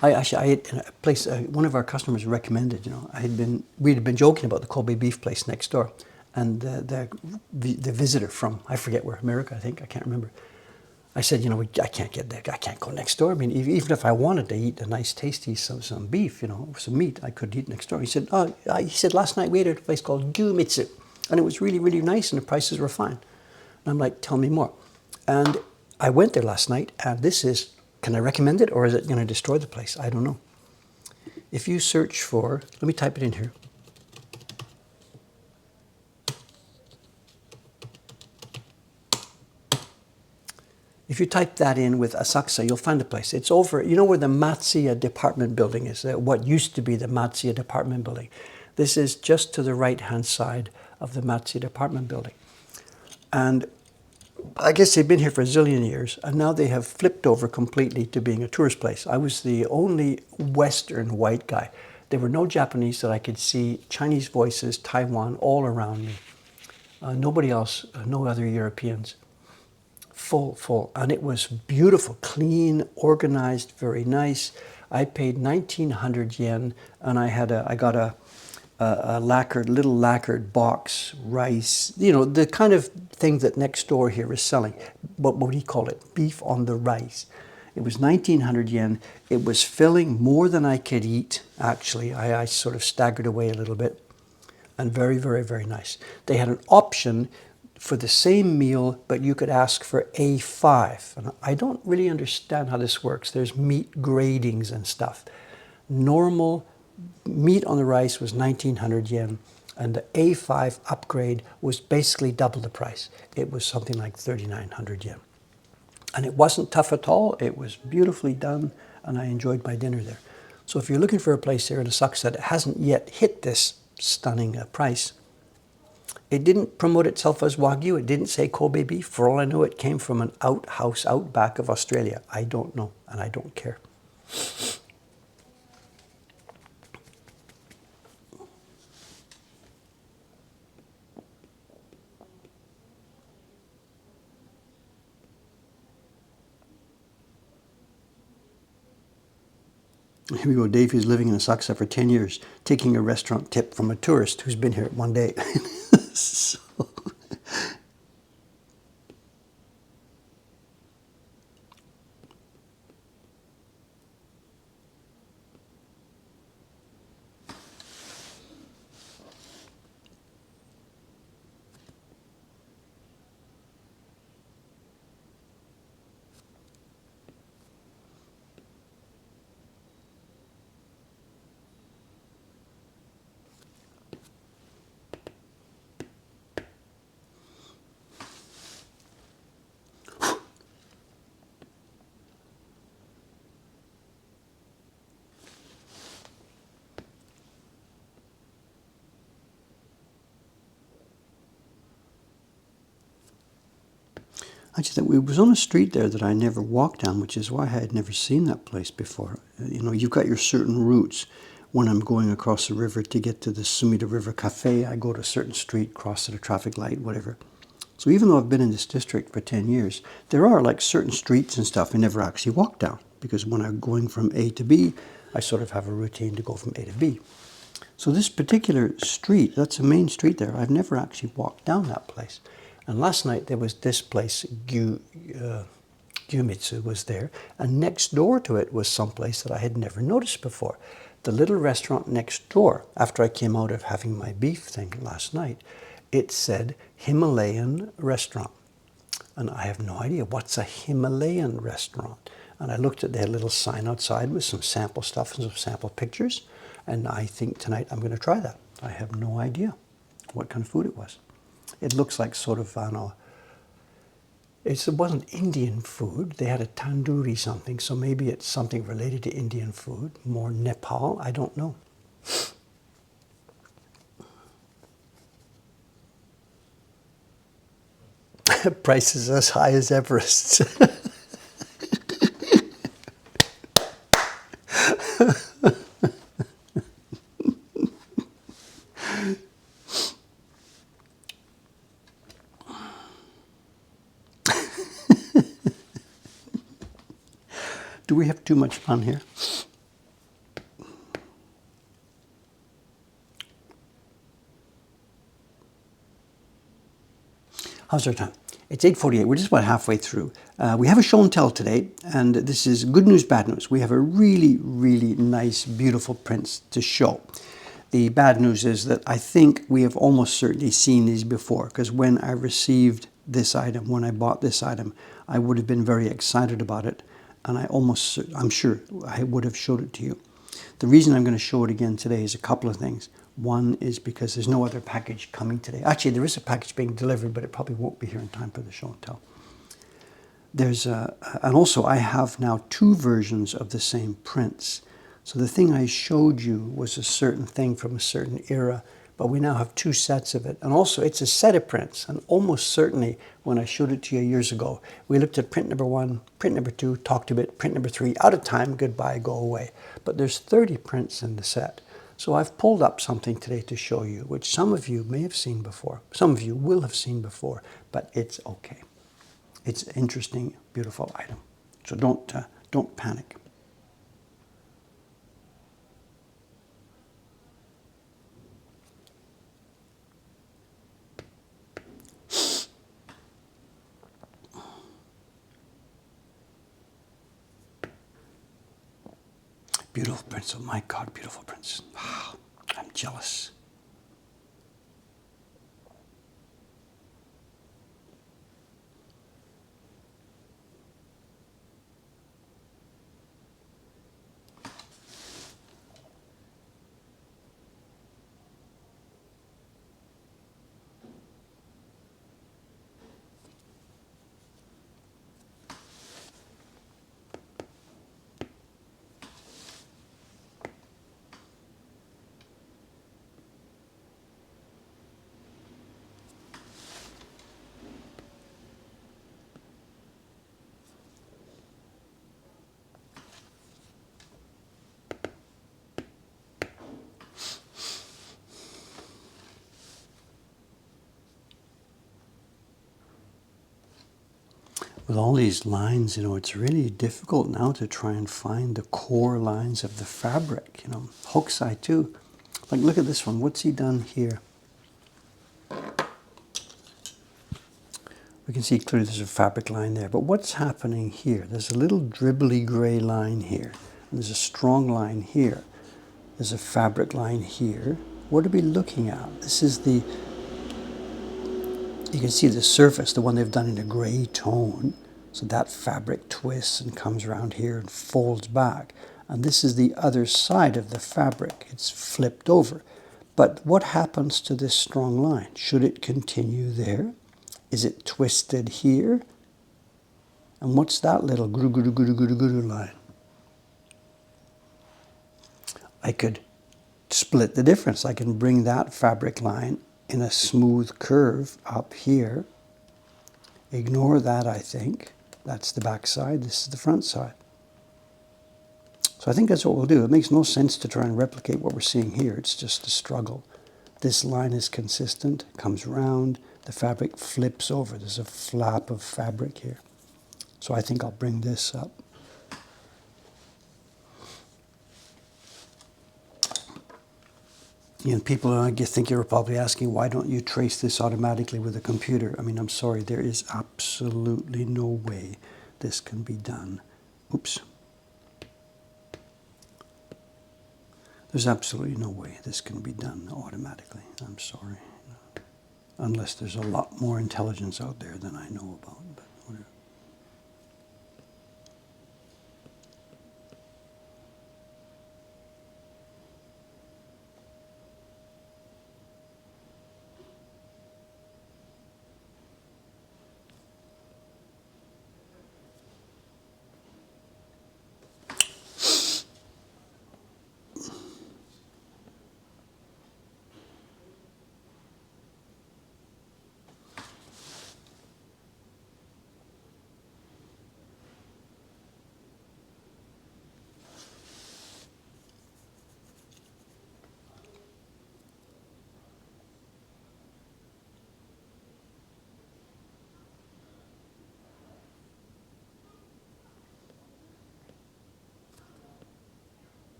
I ate in a place, one of our customers recommended, you know, we had been joking about the Kobe beef place next door. And the visitor from, I forget where, America, I think, I can't remember. I said, you know, I can't get there, I can't go next door. I mean, even if I wanted to eat a nice, tasty some beef, you know, some meat, I could eat next door. He said, last night we ate at a place called Yumitsu. And it was really, really nice and the prices were fine. And I'm like, tell me more. And I went there last night, and this is, can I recommend it, or is it going to destroy the place? I don't know. If you search for, let me type it in here. If you type that in with Asakusa, you'll find the place. It's over, you know where the Matsuya department building is, what used to be the Matsuya department building. This is just to the right-hand side of the Matsuya department building. And I guess they've been here for a zillion years, and now they have flipped over completely to being a tourist place. I was the only Western white guy. There were no Japanese that I could see, Chinese voices, Taiwan, all around me. Nobody else, no other Europeans. Full, and it was beautiful, clean, organized, very nice. I paid 1,900 yen, and I got a little lacquered box rice, you know, the kind of thing that next door here is selling. What do you call it? Beef on the rice. It was 1,900 yen. It was filling, more than I could eat, actually. I sort of staggered away a little bit, and very, very, very nice. They had an option for the same meal, but you could ask for A5. And I don't really understand how this works. There's meat gradings and stuff. Normal meat on the rice was 1,900 yen, and the A5 upgrade was basically double the price. It was something like 3,900 yen. And it wasn't tough at all. It was beautifully done, and I enjoyed my dinner there. So if you're looking for a place here in Asakusa that hasn't yet hit this stunning price, it didn't promote itself as Wagyu. It didn't say Kobe beef. For all I know, it came from an outhouse out back of Australia. I don't know, and I don't care. Here we go. Dave, who's living in Asakusa for 10 years, taking a restaurant tip from a tourist who's been here one day. So. I just think it was on a street there that I never walked down, which is why I had never seen that place before. You know, you've got your certain routes. When I'm going across the river to get to the Sumida River Cafe, I go to a certain street, cross at a traffic light, whatever. So even though I've been in this district for 10 years, there are like certain streets and stuff I never actually walk down, because when I'm going from A to B, I sort of have a routine to go from A to B. So this particular street, that's a main street there, I've never actually walked down that place. And last night there was this place, Gyumitsu was there, and next door to it was someplace that I had never noticed before. The little restaurant next door, after I came out of having my beef thing last night, it said Himalayan restaurant. And I have no idea what's a Himalayan restaurant. And I looked at their little sign outside with some sample stuff and some sample pictures. And I think tonight I'm going to try that. I have no idea what kind of food it was. It looks like sort of, I don't know, it wasn't Indian food. They had a tandoori something, so maybe it's something related to Indian food, more Nepal, I don't know. Prices as high as Everest. Do we have too much fun here? How's our time? It's 8:48. We're just about halfway through. We have a show and tell today, and this is good news, bad news. We have a really, really nice, beautiful prints to show. The bad news is that I think we have almost certainly seen these before, because when I received this item, when I bought this item, I would have been very excited about it, and I'm sure I would have showed it to you. The reason I'm going to show it again today is a couple of things. One is because there's no other package coming today. Actually, there is a package being delivered, but it probably won't be here in time for the show and tell. And also I have now two versions of the same prints. So the thing I showed you was a certain thing from a certain era, but we now have two sets of it. And also it's a set of prints, and almost certainly when I showed it to you years ago, we looked at print number 1, print number 2, talked a bit, print number 3, out of time, goodbye, go away. But there's 30 prints in the set. So I've pulled up something today to show you, which some of you may have seen before, some of you will have seen before, but it's okay. It's an interesting, beautiful item. So don't panic. Beautiful prints. Oh my God, beautiful prints. Wow, I'm jealous. With all these lines, it's really difficult now to try and find the core lines of the fabric. Hokusai too. Like, look at this one. What's he done here? We can see clearly there's a fabric line there. But what's happening here? There's a little dribbly gray line here. And there's a strong line here. There's a fabric line here. What are we looking at? This is the... You can see the surface, the one they've done in a gray tone. So that fabric twists and comes around here and folds back. And this is the other side of the fabric. It's flipped over. But what happens to this strong line? Should it continue there? Is it twisted here? And what's that little guru line? I could split the difference. I can bring that fabric line in a smooth curve up here, Ignore that, I think. That's the back side, this is the front side. So I think that's what we'll do. It makes no sense to try and replicate what we're seeing here. It's just a struggle. This line is consistent, comes round, the fabric flips over. There's a flap of fabric here. So I think I'll bring this up. People, I think you're probably asking, why don't you trace this automatically with a computer? I mean, I'm sorry, there is absolutely no way this can be done. Oops. There's absolutely no way this can be done automatically. I'm sorry. Unless there's a lot more intelligence out there than I know about. But whatever.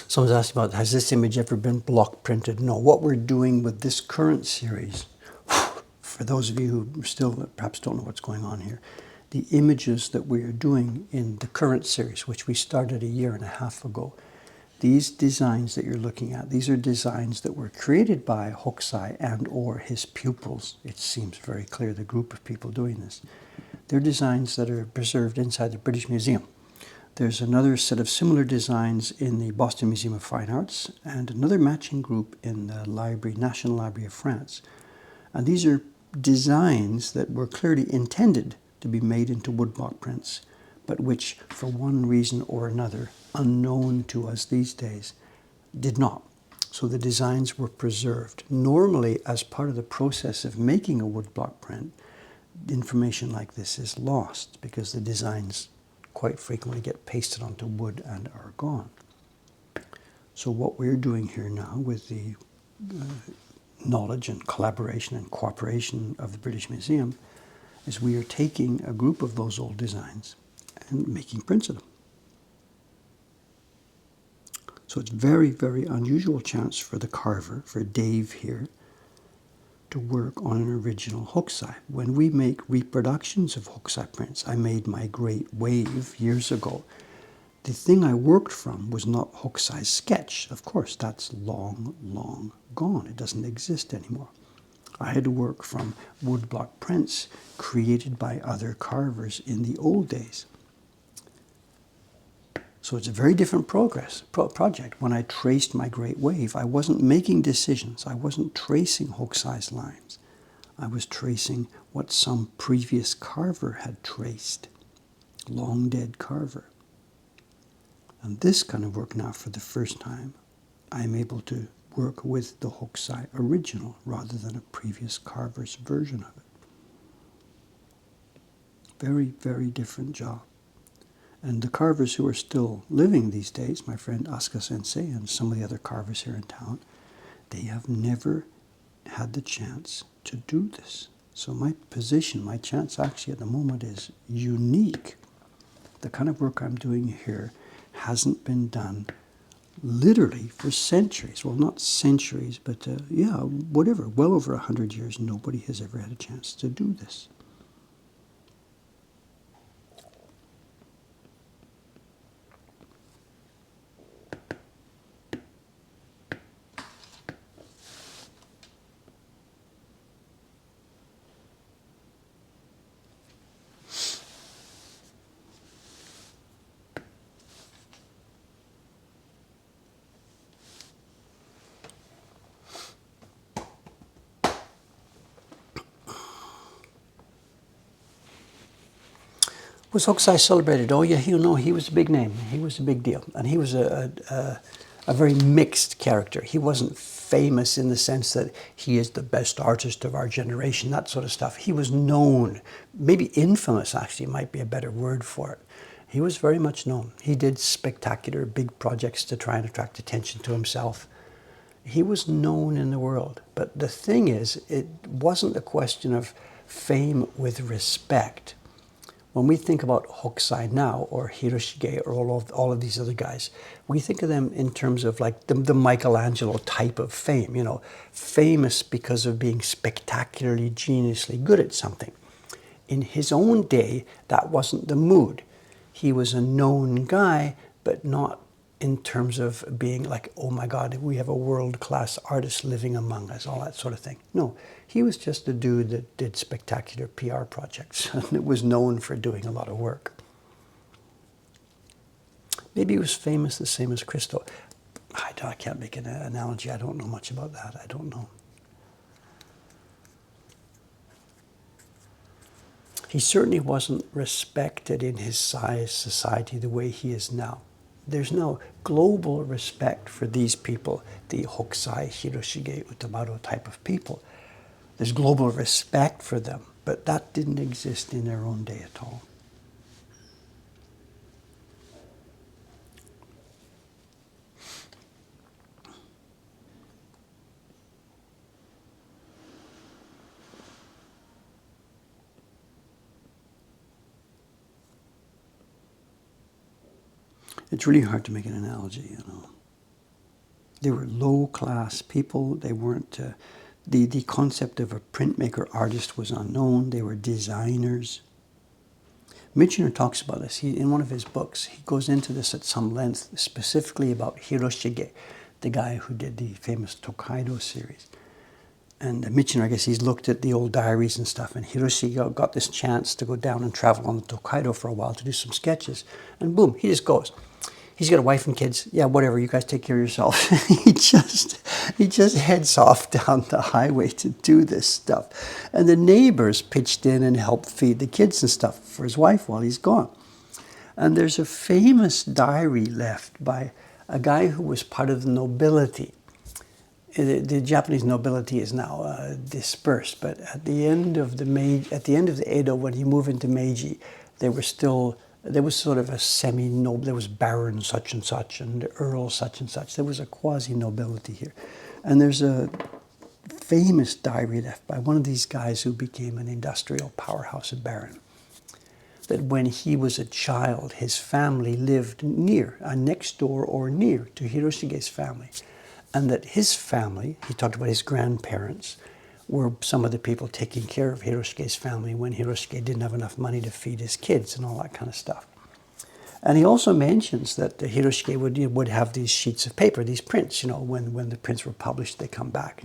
Someone's asked about, has this image ever been block printed? No. What we're doing with this current series, for those of you who still perhaps don't know what's going on here, the images that we are doing in the current series, which we started 1.5 years ago, these designs that you're looking at, these are designs that were created by Hokusai and or his pupils. It seems very clear, the group of people doing this. They're designs that are preserved inside the British Museum. There's another set of similar designs in the Boston Museum of Fine Arts and another matching group in the National Library of France. And these are designs that were clearly intended to be made into woodblock prints, but which, for one reason or another, unknown to us these days, did not. So the designs were preserved. Normally, as part of the process of making a woodblock print, information like this is lost because the designs quite frequently get pasted onto wood and are gone. So what we're doing here now with the knowledge and collaboration and cooperation of the British Museum is we are taking a group of those old designs and making prints of them. So it's very, very unusual chance for the carver, for Dave here, to work on an original Hokusai. When we make reproductions of Hokusai prints, I made my Great Wave years ago. The thing I worked from was not Hokusai's sketch. Of course, that's long, long gone. It doesn't exist anymore. I had to work from woodblock prints created by other carvers in the old days. So it's a very different project. When I traced my Great Wave, I wasn't making decisions. I wasn't tracing Hokusai's lines. I was tracing what some previous carver had traced, long dead carver. And this kind of work now, for the first time, I'm able to work with the Hokusai original rather than a previous carver's version of it. Very, very different job. And the carvers who are still living these days, my friend Asuka Sensei and some of the other carvers here in town, they have never had the chance to do this. So my position, my chance actually at the moment is unique. The kind of work I'm doing here hasn't been done literally for centuries. Well, not centuries, but yeah, whatever, well over 100 years, nobody has ever had a chance to do this. Was Hokusai celebrated? Oh yeah, he was a big name. He was a big deal. And he was a very mixed character. He wasn't famous in the sense that he is the best artist of our generation, that sort of stuff. He was known, maybe infamous actually might be a better word for it. He was very much known. He did spectacular big projects to try and attract attention to himself. He was known in the world. But the thing is, it wasn't a question of fame with respect. When we think about Hokusai now, or Hiroshige, or all of these other guys, we think of them in terms of like the Michelangelo type of fame, you know, famous because of being spectacularly, geniusly good at something. In his own day, that wasn't the mood. He was a known guy, but not in terms of being like, oh my God, we have a world-class artist living among us, all that sort of thing. No, he was just a dude that did spectacular PR projects and was known for doing a lot of work. Maybe he was famous the same as Christo. I can't make an analogy. I don't know much about that. I don't know. He certainly wasn't respected in his size society the way he is now. There's no global respect for these people, the Hokusai, Hiroshige, Utamaro type of people. There's global respect for them, but that didn't exist in their own day at all. It's really hard to make an analogy, you know. They were low-class people. They weren't, the concept of a printmaker artist was unknown. They were designers. Michener talks about this. In one of his books, he goes into this at some length, specifically about Hiroshige, the guy who did the famous Tokaido series. And Michener, I guess he's looked at the old diaries and stuff, and Hiroshige got this chance to go down and travel on the Tokaido for a while to do some sketches. And boom, he just goes. He's got a wife and kids. Yeah, whatever, you guys take care of yourself. he just heads off down the highway to do this stuff. And the neighbors pitched in and helped feed the kids and stuff for his wife while he's gone. And there's a famous diary left by a guy who was part of the nobility. The Japanese nobility is now dispersed, but at the end of the Edo, when you move into Meiji, there was sort of a semi-noble. There was Baron such and such and Earl such and such. There was a quasi-nobility here, and there's a famous diary left by one of these guys who became an industrial powerhouse, a baron. That when he was a child, his family lived near, next door or near to Hiroshige's family. And that his family, he talked about his grandparents, were some of the people taking care of Hiroshige's family when Hiroshige didn't have enough money to feed his kids and all that kind of stuff. And he also mentions that Hiroshige would have these sheets of paper, these prints, you know, when the prints were published, they come back.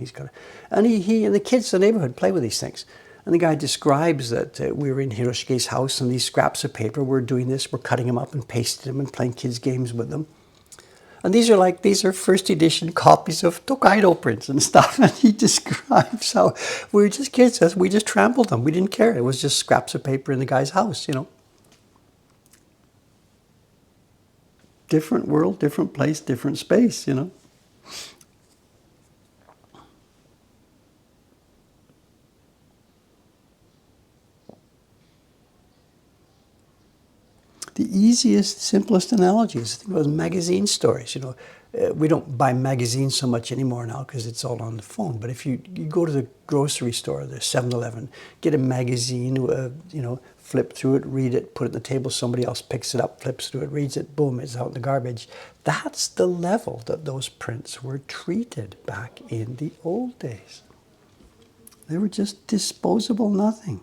And he and the kids in the neighborhood play with these things. And the guy describes that we were in Hiroshige's house and these scraps of paper, we're doing this, we're cutting them up and pasting them and playing kids' games with them. And these are first edition copies of Tokaido prints and stuff. And he describes how we were just kids, we just trampled them. We didn't care. It was just scraps of paper in the guy's house, you know. Different world, different place, different space, you know. The easiest, simplest analogy is think about magazine stories, you know. we don't buy magazines so much anymore now because it's all on the phone. But if you go to the grocery store, the 7-Eleven, get a magazine, you know, flip through it, read it, put it on the table, somebody else picks it up, flips through it, reads it, boom, it's out in the garbage. That's the level that those prints were treated back in the old days. They were just disposable nothing.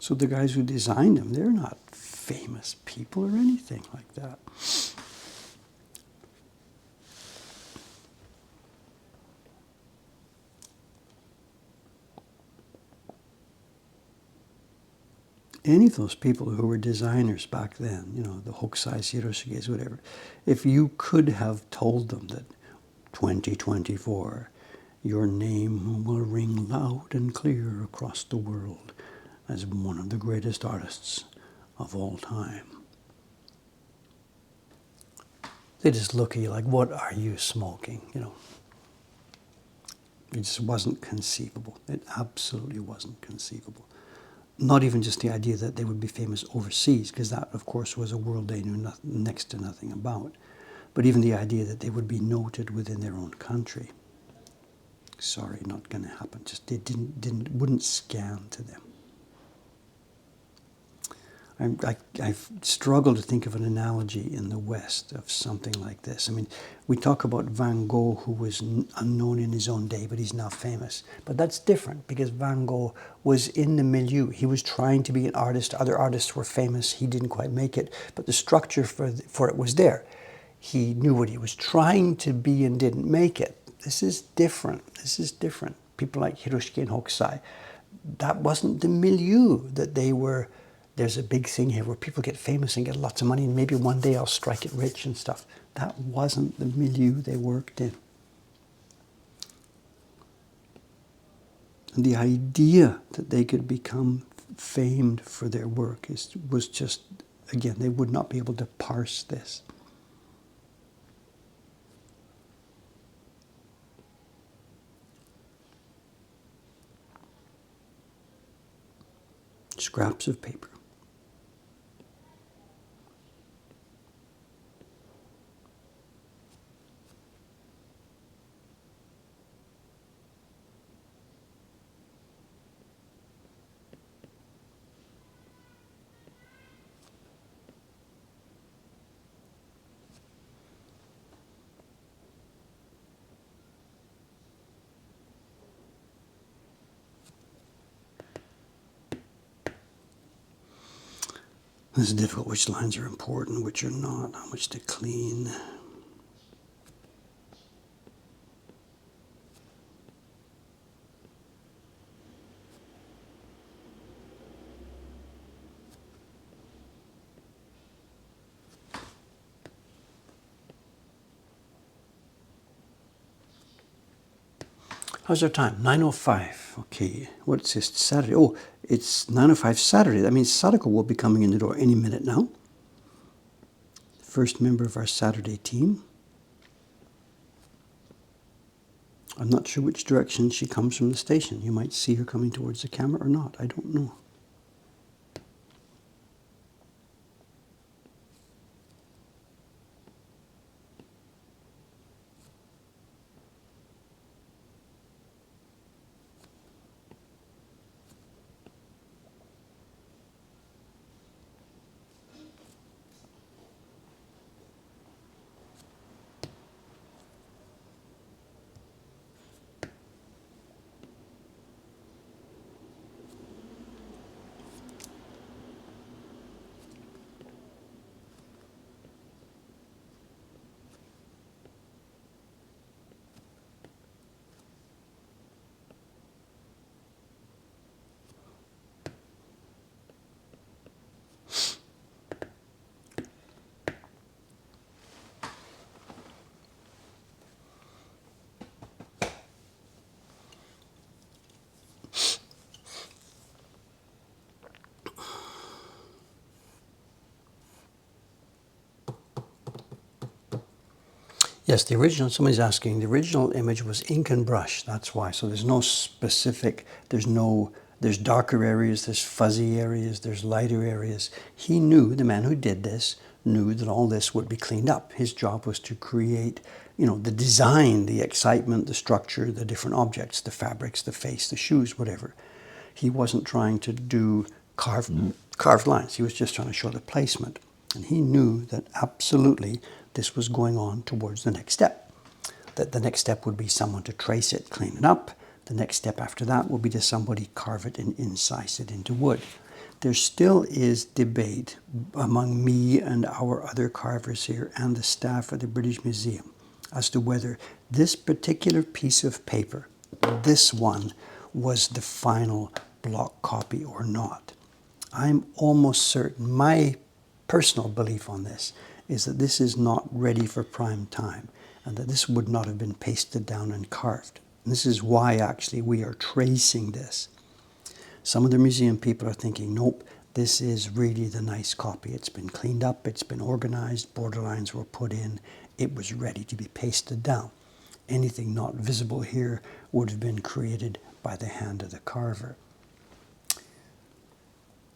So the guys who designed them, they're not famous people or anything like that. Any of those people who were designers back then, you know, the Hokusai, Hiroshiges, whatever, if you could have told them that 2024, your name will ring loud and clear across the world as one of the greatest artists of all time, they just look at you like, what are you smoking, you know? It just wasn't conceivable. It absolutely wasn't conceivable. Not even just the idea that they would be famous overseas, because that, of course, was a world they knew next to nothing about. But even the idea that they would be noted within their own country. Sorry, not going to happen. Just it wouldn't scan to them. I've struggled to think of an analogy in the West of something like this. I mean, we talk about Van Gogh, who was unknown in his own day, but he's now famous. But that's different because Van Gogh was in the milieu. He was trying to be an artist. Other artists were famous. He didn't quite make it, but the structure for it was there. He knew what he was trying to be and didn't make it. This is different. This is different. People like Hiroshige and Hokusai, that wasn't the milieu that they were. There's a big thing here where people get famous and get lots of money and maybe one day I'll strike it rich and stuff. That wasn't the milieu they worked in. And the idea that they could become famed for their work was just, again, they would not be able to parse this. Scraps of paper. This is difficult, which lines are important, which are not, how much to clean. How's our time? 9:05. Okay, what's this, Saturday? Oh, it's 9:05 Saturday. That means Sadako will be coming in the door any minute now. First member of our Saturday team. I'm not sure which direction she comes from the station. You might see her coming towards the camera or not. I don't know. Yes, the original, somebody's asking, the original image was ink and brush, that's why. So there's no specific, there's no There's darker areas, there's fuzzy areas, there's lighter areas. He knew, the man who did this, knew that all this would be cleaned up. His job was to create, the design, the excitement, the structure, the different objects, the fabrics, the face, the shoes, whatever. He wasn't trying to do carved lines. He was just trying to show the placement. And he knew that absolutely this was going on towards the next step. That the next step would be someone to trace it, clean it up. The next step after that will be to somebody carve it and incise it into wood. There still is debate among me and our other carvers here and the staff at the British Museum as to whether this particular piece of paper, this one, was the final block copy or not. I'm almost certain, my personal belief on this is that this is not ready for prime time and that this would not have been pasted down and carved. And this is why actually we are tracing this. Some of the museum people are thinking, nope, this is really the nice copy. It's been cleaned up, it's been organized, borderlines were put in, it was ready to be pasted down. Anything not visible here would have been created by the hand of the carver.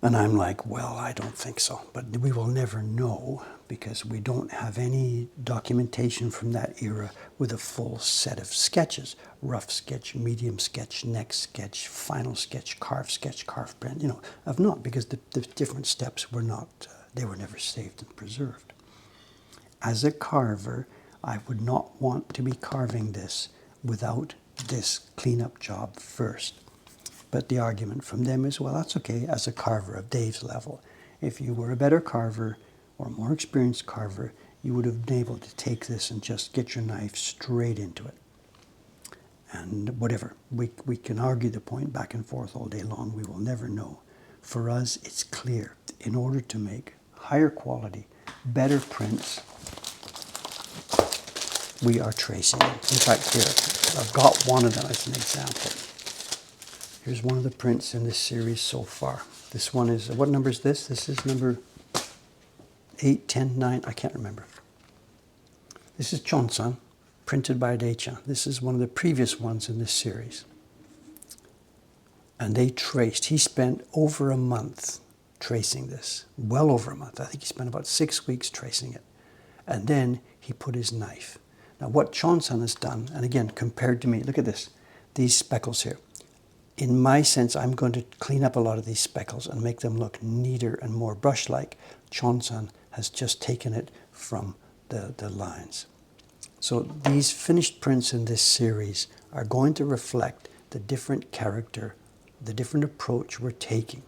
And I'm like, well, I don't think so. But we will never know because we don't have any documentation from that era with a full set of sketches. Rough sketch, medium sketch, next sketch, final sketch, carved print, of not, because the different steps were not, they were never saved and preserved. As a carver, I would not want to be carving this without this cleanup job first. But the argument from them is, well, that's okay as a carver of Dave's level. If you were a better carver or a more experienced carver, you would have been able to take this and just get your knife straight into it. And whatever, we can argue the point back and forth all day long. We will never know. For us, it's clear. In order to make higher quality, better prints, we are tracing them. In fact, here, I've got one of them as an example. Here's one of the prints in this series so far. This one is, what number is this? This is number 8, 10, 9, I can't remember. This is Chonsan, printed by Dei-chan. This is one of the previous ones in this series. And they traced, he spent over a month tracing this, well over a month. I think he spent about 6 weeks tracing it. And then he put his knife. Now what Chonsan has done, and again, compared to me, look at this, these speckles here. In my sense, I'm going to clean up a lot of these speckles and make them look neater and more brush-like. Chonsan has just taken it from the lines. So these finished prints in this series are going to reflect the different character, the different approach we're taking.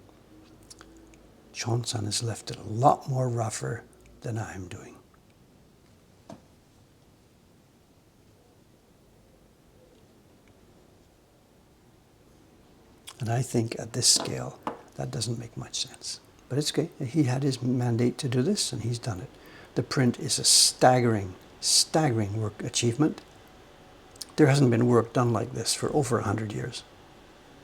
Chonsan has left it a lot more rougher than I'm doing. And I think at this scale, that doesn't make much sense. But it's okay. He had his mandate to do this, and he's done it. The print is a staggering work achievement. There hasn't been work done like this for over 100 years.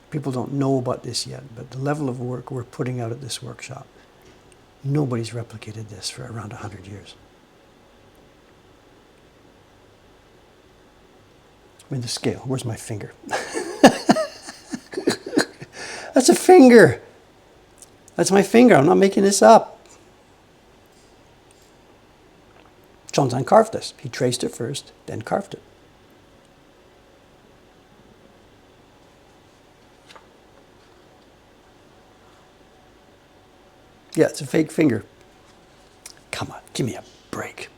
People don't know about this yet, but the level of work we're putting out at this workshop, nobody's replicated this for around 100 years. I mean, the scale. Where's my finger? That's a finger. That's my finger. I'm not making this up. Chonsan carved this. He traced it first, then carved it. Yeah, it's a fake finger. Come on, give me a break.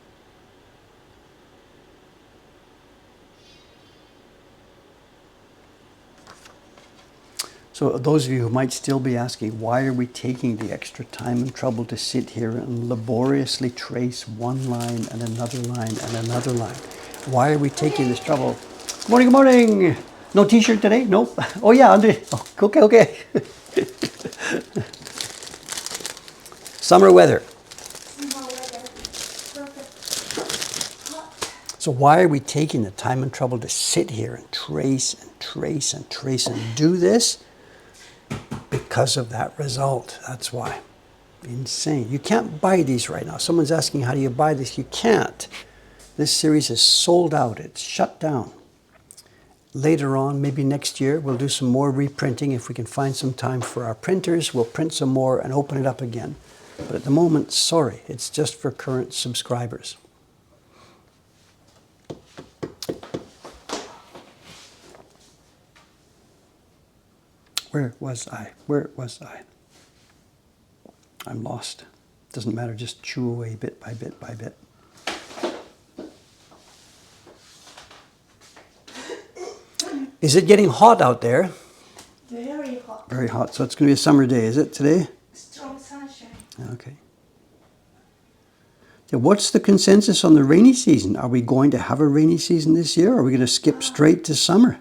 So those of you who might still be asking, why are we taking the extra time and trouble to sit here and laboriously trace one line and another line and another line? Why are we taking this trouble? Good morning, good morning. No t-shirt today? Nope. Oh yeah, Andre. Oh, okay. Summer weather. So why are we taking the time and trouble to sit here and trace and trace and trace and do this? Because of that result. That's why. Insane. You can't buy these right now. Someone's asking, how do you buy this? You can't. This series is sold out. It's shut down. later on, maybe next year, we'll do some more reprinting. If we can find some time for our printers, we'll print some more and open it up again. But at the moment, sorry, it's just for current subscribers. Where was I? Where was I? I'm lost. Doesn't matter, just chew away bit by bit by bit. Is it getting hot out there? Very hot. Very hot. So it's going to be a summer day, is it, today? Strong sunshine. Okay. So what's the consensus on the rainy season? Are we going to have a rainy season this year, or are we going to skip straight to summer?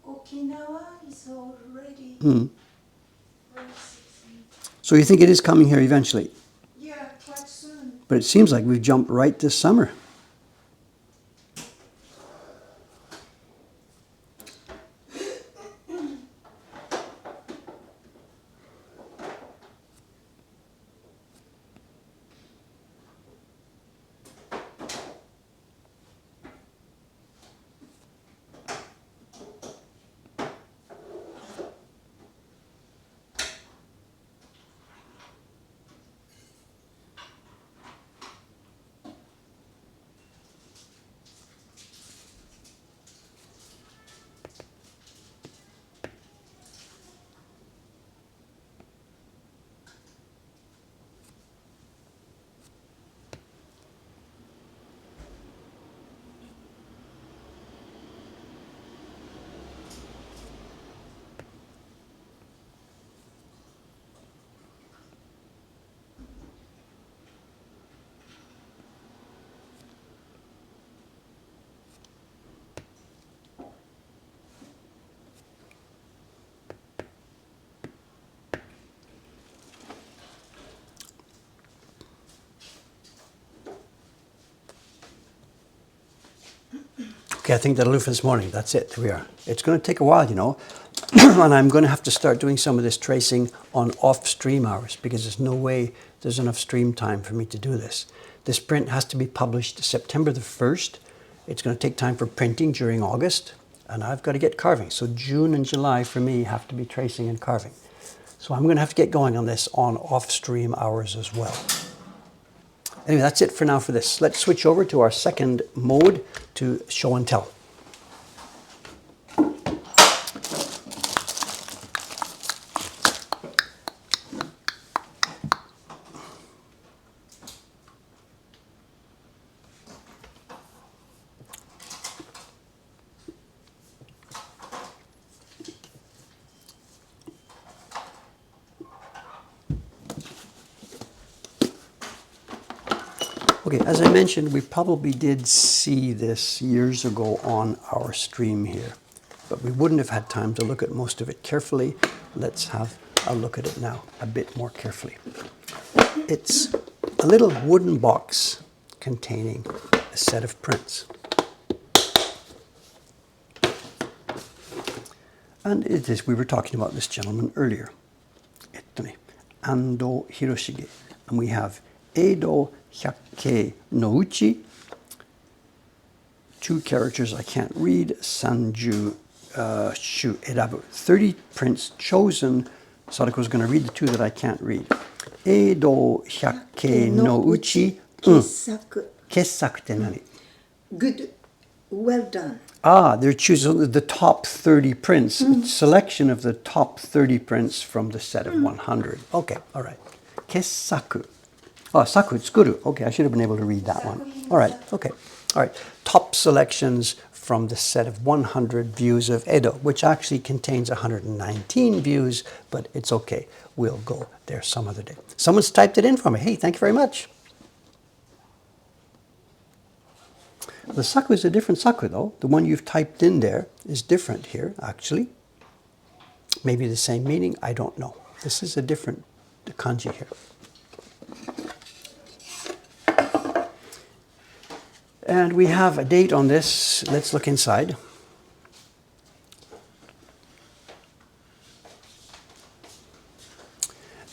Okinawa is already Hmm. rainy season. So you think it is coming here eventually? Yeah, quite soon. But it seems like we've jumped right to summer. Okay, I think that'll do for this morning. That's it. There we are. It's going to take a while, you know, and I'm going to have to start doing some of this tracing on off-stream hours because there's no way there's enough stream time for me to do this. This print has to be published September the 1st. It's going to take time for printing during August, and I've got to get carving. So June and July for me have to be tracing and carving. So I'm going to have to get going on this on off-stream hours as well. Anyway, that's it for now for this. Let's switch over to our second mode to show and tell. Okay, as I mentioned, we probably did see this years ago on our stream here, but we wouldn't have had time to look at most of it carefully. Let's have a look at it now a bit more carefully. It's a little wooden box containing a set of prints. And it is, we were talking about this gentleman earlier, Ando Hiroshige, and we have Edo Hyakkei no Uchi, 2 characters I can't read, Sanju Shu Erabu, 30 prints chosen. Sadako's going to read the 2 that I can't read. Edo Hyakkei no Uchi, Kessaku. Kessaku te nani? Good. Well done. Ah, they're choosing the top 30 prints, selection of the top 30 prints from the set of 100. Okay, all right. Kessaku. Oh, saku, tsukuru. Okay, I should have been able to read that one. All right, okay. All right, top selections from the set of 100 views of Edo, which actually contains 119 views, but it's okay. We'll go there some other day. Someone's typed it in for me. Hey, thank you very much. The saku is a different saku, though. The one you've typed in there is different here, actually. Maybe the same meaning, I don't know. This is a different kanji here. And we have a date on this. Let's look inside.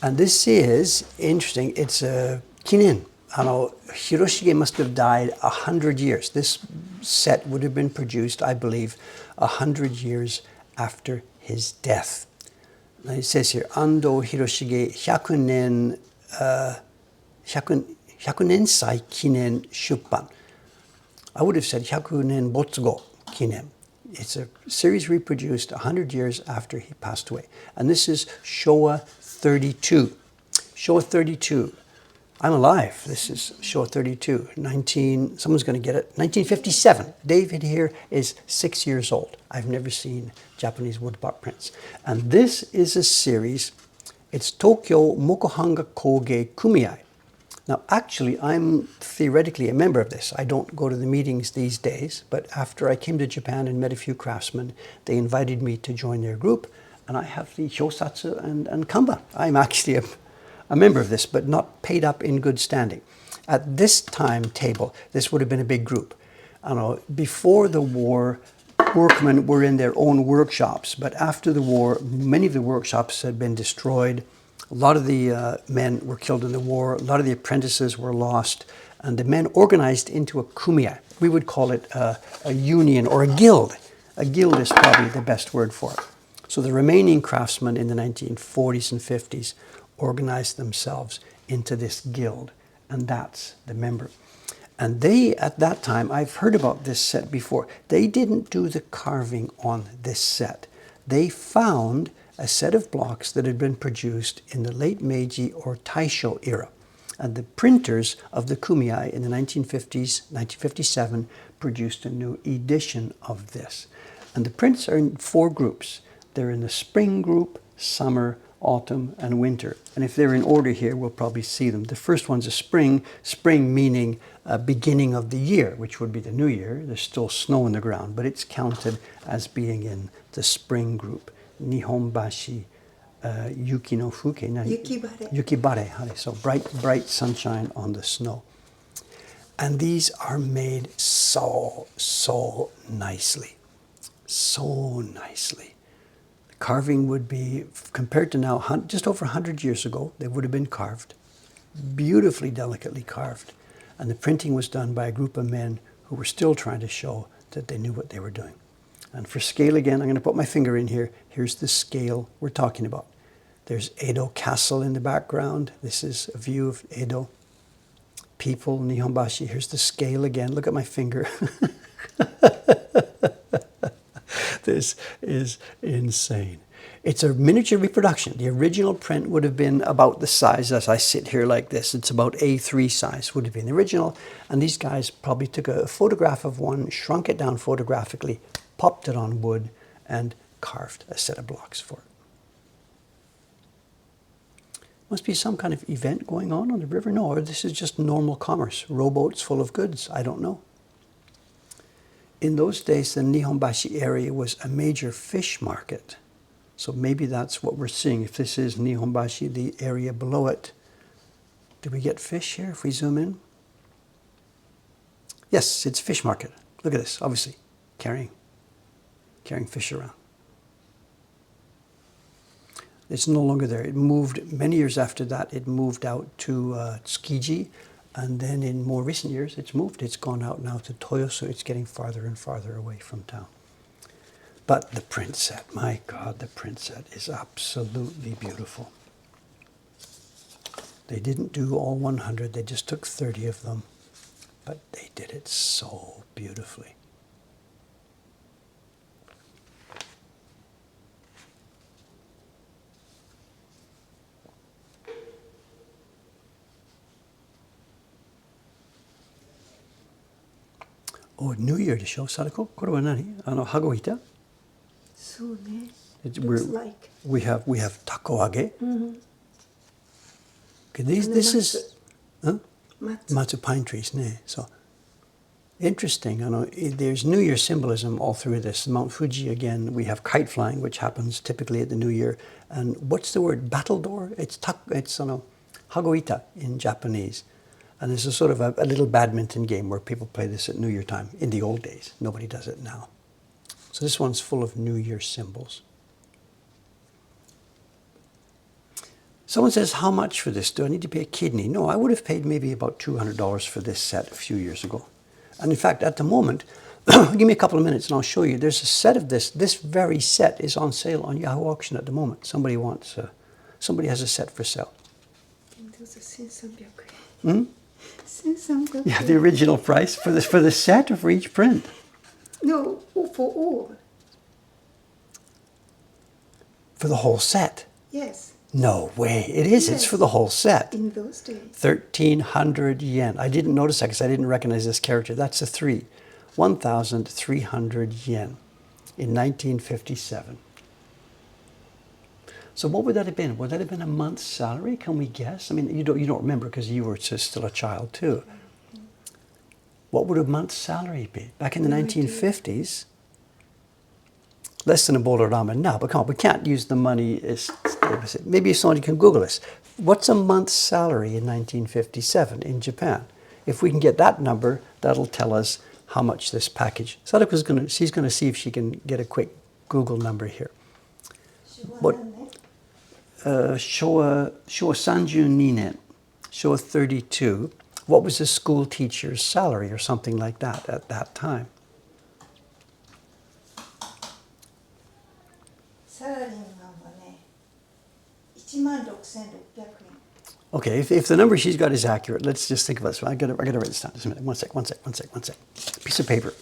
And this is interesting. It's a kinen. Hiroshige must have died 100 years. This set would have been produced, I believe, 100 years after his death. Now it says here, Ando Hiroshige 100 Sai Kinen Shuppan. I would have said 100 nen Botsugo Kinen. It's a series reproduced 100 years after he passed away. And this is Showa 32. Showa 32. I'm alive. This is Showa 32. Someone's going to get it. 1957. David here is 6 years old. I've never seen Japanese woodblock prints. And this is a series. It's Tokyo Mokuhankan Koge Kumiai. Now, actually, I'm theoretically a member of this. I don't go to the meetings these days, but after I came to Japan and met a few craftsmen, they invited me to join their group, and I have the Hyosatsu and Kanban. I'm actually a member of this, but not paid up in good standing. At this timetable, this would have been a big group. I don't know, before the war, workmen were in their own workshops, but after the war, many of the workshops had been destroyed. A lot of the men were killed in the war. A lot of the apprentices were lost. And the men organized into a kumiai. We would call it a union or a guild. A guild is probably the best word for it. So the remaining craftsmen in the 1940s and 50s organized themselves into this guild. And that's the member. And they, at that time, I've heard about this set before, they didn't do the carving on this set. They found a set of blocks that had been produced in the late Meiji or Taisho era. And the printers of the kumiai in the 1950s, 1957, produced a new edition of this. And the prints are in 4 groups. They're in the spring group, summer, autumn, and winter. And if they're in order here, we'll probably see them. The first one's a spring meaning beginning of the year, which would be the new year. There's still snow on the ground, but it's counted as being in the spring group. Nihonbashi, Yuki no Fuke. Yukibare. Yukibare. So bright sunshine on the snow. And these are made so nicely. So nicely. The carving would be, compared to now, just over 100 years ago, they would have been carved. Beautifully, delicately carved. And the printing was done by a group of men who were still trying to show that they knew what they were doing. And for scale again, I'm going to put my finger in here. Here's the scale we're talking about. There's Edo Castle in the background. This is a view of Edo. People, Nihonbashi. Here's the scale again. Look at my finger. This is insane. It's a miniature reproduction. The original print would have been about the size as I sit here like this. It's about A3 size would have been the original. And these guys probably took a photograph of one, shrunk it down photographically, popped it on wood, and carved a set of blocks for it. Must be some kind of event going on the river. No, or this is just normal commerce. Rowboats full of goods. I don't know. In those days, the Nihonbashi area was a major fish market. So maybe that's what we're seeing. If this is Nihonbashi, the area below it. Do we get fish here if we zoom in? Yes, it's fish market. Look at this, obviously, carrying fish around. It's no longer there. It moved, many years after that, it moved out to Tsukiji. And then in more recent years, it's moved. It's gone out now to Toyosu. It's getting farther and farther away from town. But the print set, my God, the print set is absolutely beautiful. They didn't do all 100. They just took 30 of them. But they did it so beautifully. Oh, New Year de show, Sadako? これは何? 羽子板? そうね。Looks like. We have takoage. Mm-hmm. Okay, this is matsu pine trees. So interesting. There's New Year symbolism all through this. Mount Fuji again. We have kite flying, which happens typically at the New Year. And what's the word? Battledore. It's hagoita in Japanese. And there's a sort of a little badminton game where people play this at New Year time in the old days. Nobody does it now. So this one's full of New Year symbols. Someone says, how much for this? Do I need to pay a kidney? No, I would have paid maybe about $200 for this set a few years ago. And in fact, at the moment, Give me a couple of minutes and I'll show you. There's a set of this. This very set is on sale on Yahoo Auction at the moment. Somebody wants, somebody has a set for sale. どうぞ1300 Hmm? 円。1300 Yeah, the original price for the set or for each print. No, for all. For the whole set. Yes, No way. It is. It's Yes. for the whole set. in those days. 1,300 yen. I didn't notice that because I didn't recognize this character. That's a 3. 1,300 yen in 1957. So what would that have been? Would that have been a month's salary? Can we guess? I mean, you don't remember because you were still a child too. What would a month's salary be? Back in the No idea. 1950s, less than a bowl of ramen now, but come on, we can't use the money as, maybe somebody can Google this. What's a month's salary in 1957 in Japan? If we can get that number, that'll tell us how much this package. Sadako's she's gonna see if she can get a quick Google number here. What? Showa 32 nen, Showa 32. What was a school teacher's salary or something like that at that time? サラリーマンはね、16,600円。 Okay, if the number she's got is accurate, let's just think about this. I gotta write this down. Just a minute. One sec. Piece of paper.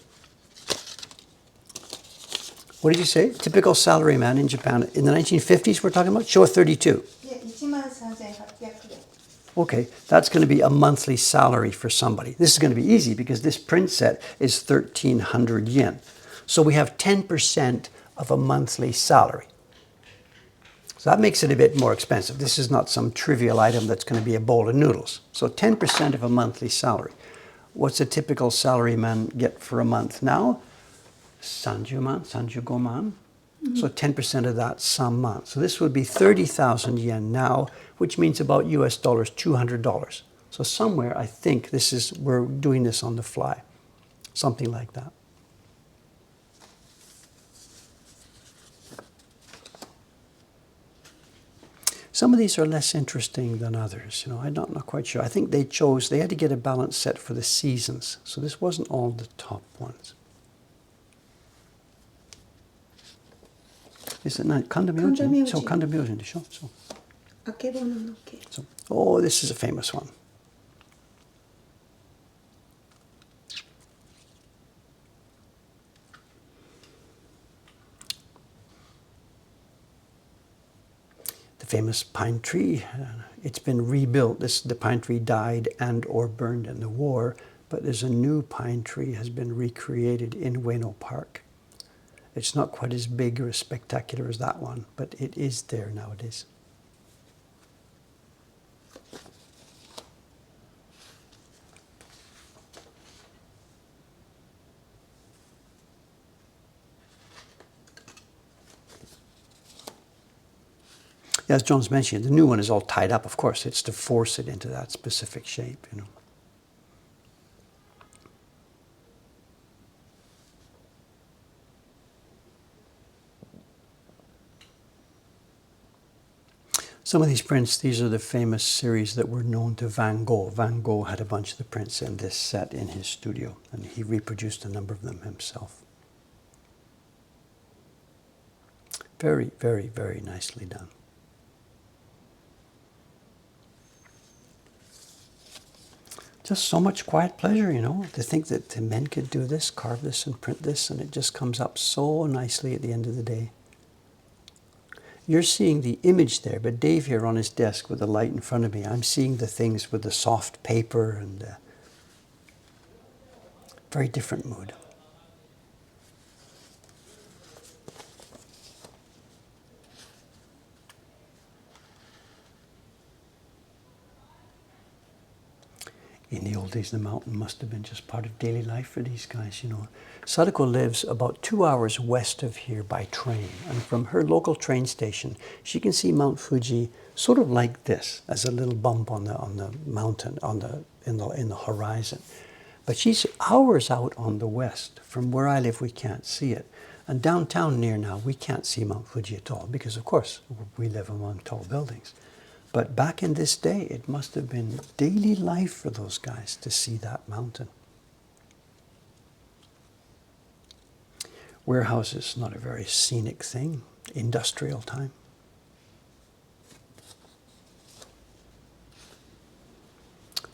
What did you say? Typical salaryman in Japan in the 1950s we're talking about? Showa 32. で、13,800円。 Okay, that's going to be a monthly salary for somebody. This is going to be easy because this print set is 1,300 yen. So we have 10% of a monthly salary. So that makes it a bit more expensive. This is not some trivial item that's going to be a bowl of noodles. So 10% of a monthly salary. What's a typical salaryman get for a month now? 30 man, 35 man. So 10% of that some month. So this would be 30,000 yen now, which means about US dollars, $200. So somewhere, I think we're doing this on the fly. Something like that. Some of these are less interesting than others. You know, I'm not quite sure. I think they had to get a balance set for the seasons. So this wasn't all the top ones. Is it not? Kandamyojin? So Kandamyojin でしょ? So. あけぼののけ。 So, oh, this is a famous one. The famous pine tree. It's been rebuilt. The pine tree died and or burned in the war, but there's a new pine tree has been recreated in Ueno Park. It's not quite as big or as spectacular as that one, but it is there nowadays. As John's mentioned, the new one is all tied up, of course. It's to force it into that specific shape, you know. Some of these prints, these are the famous series that were known to Van Gogh. Van Gogh had a bunch of the prints in this set in his studio, and he reproduced a number of them himself. Very, very, very nicely done. Just so much quiet pleasure, you know, to think that the men could do this, carve this and print this, and it just comes up so nicely at the end of the day. You're seeing the image there, but Dave here on his desk with the light in front of me, I'm seeing the things with the soft paper and very different mood. In the old days, the mountain must have been just part of daily life for these guys, you know. Sadako lives about 2 hours west of here by train. And from her local train station, she can see Mount Fuji sort of like this, as a little bump on the mountain, in the horizon. But she's hours out on the west. From where I live, we can't see it. And downtown near now, we can't see Mount Fuji at all, because of course, we live among tall buildings. But back in this day, it must have been daily life for those guys to see that mountain. Warehouse is not a very scenic thing. Industrial time.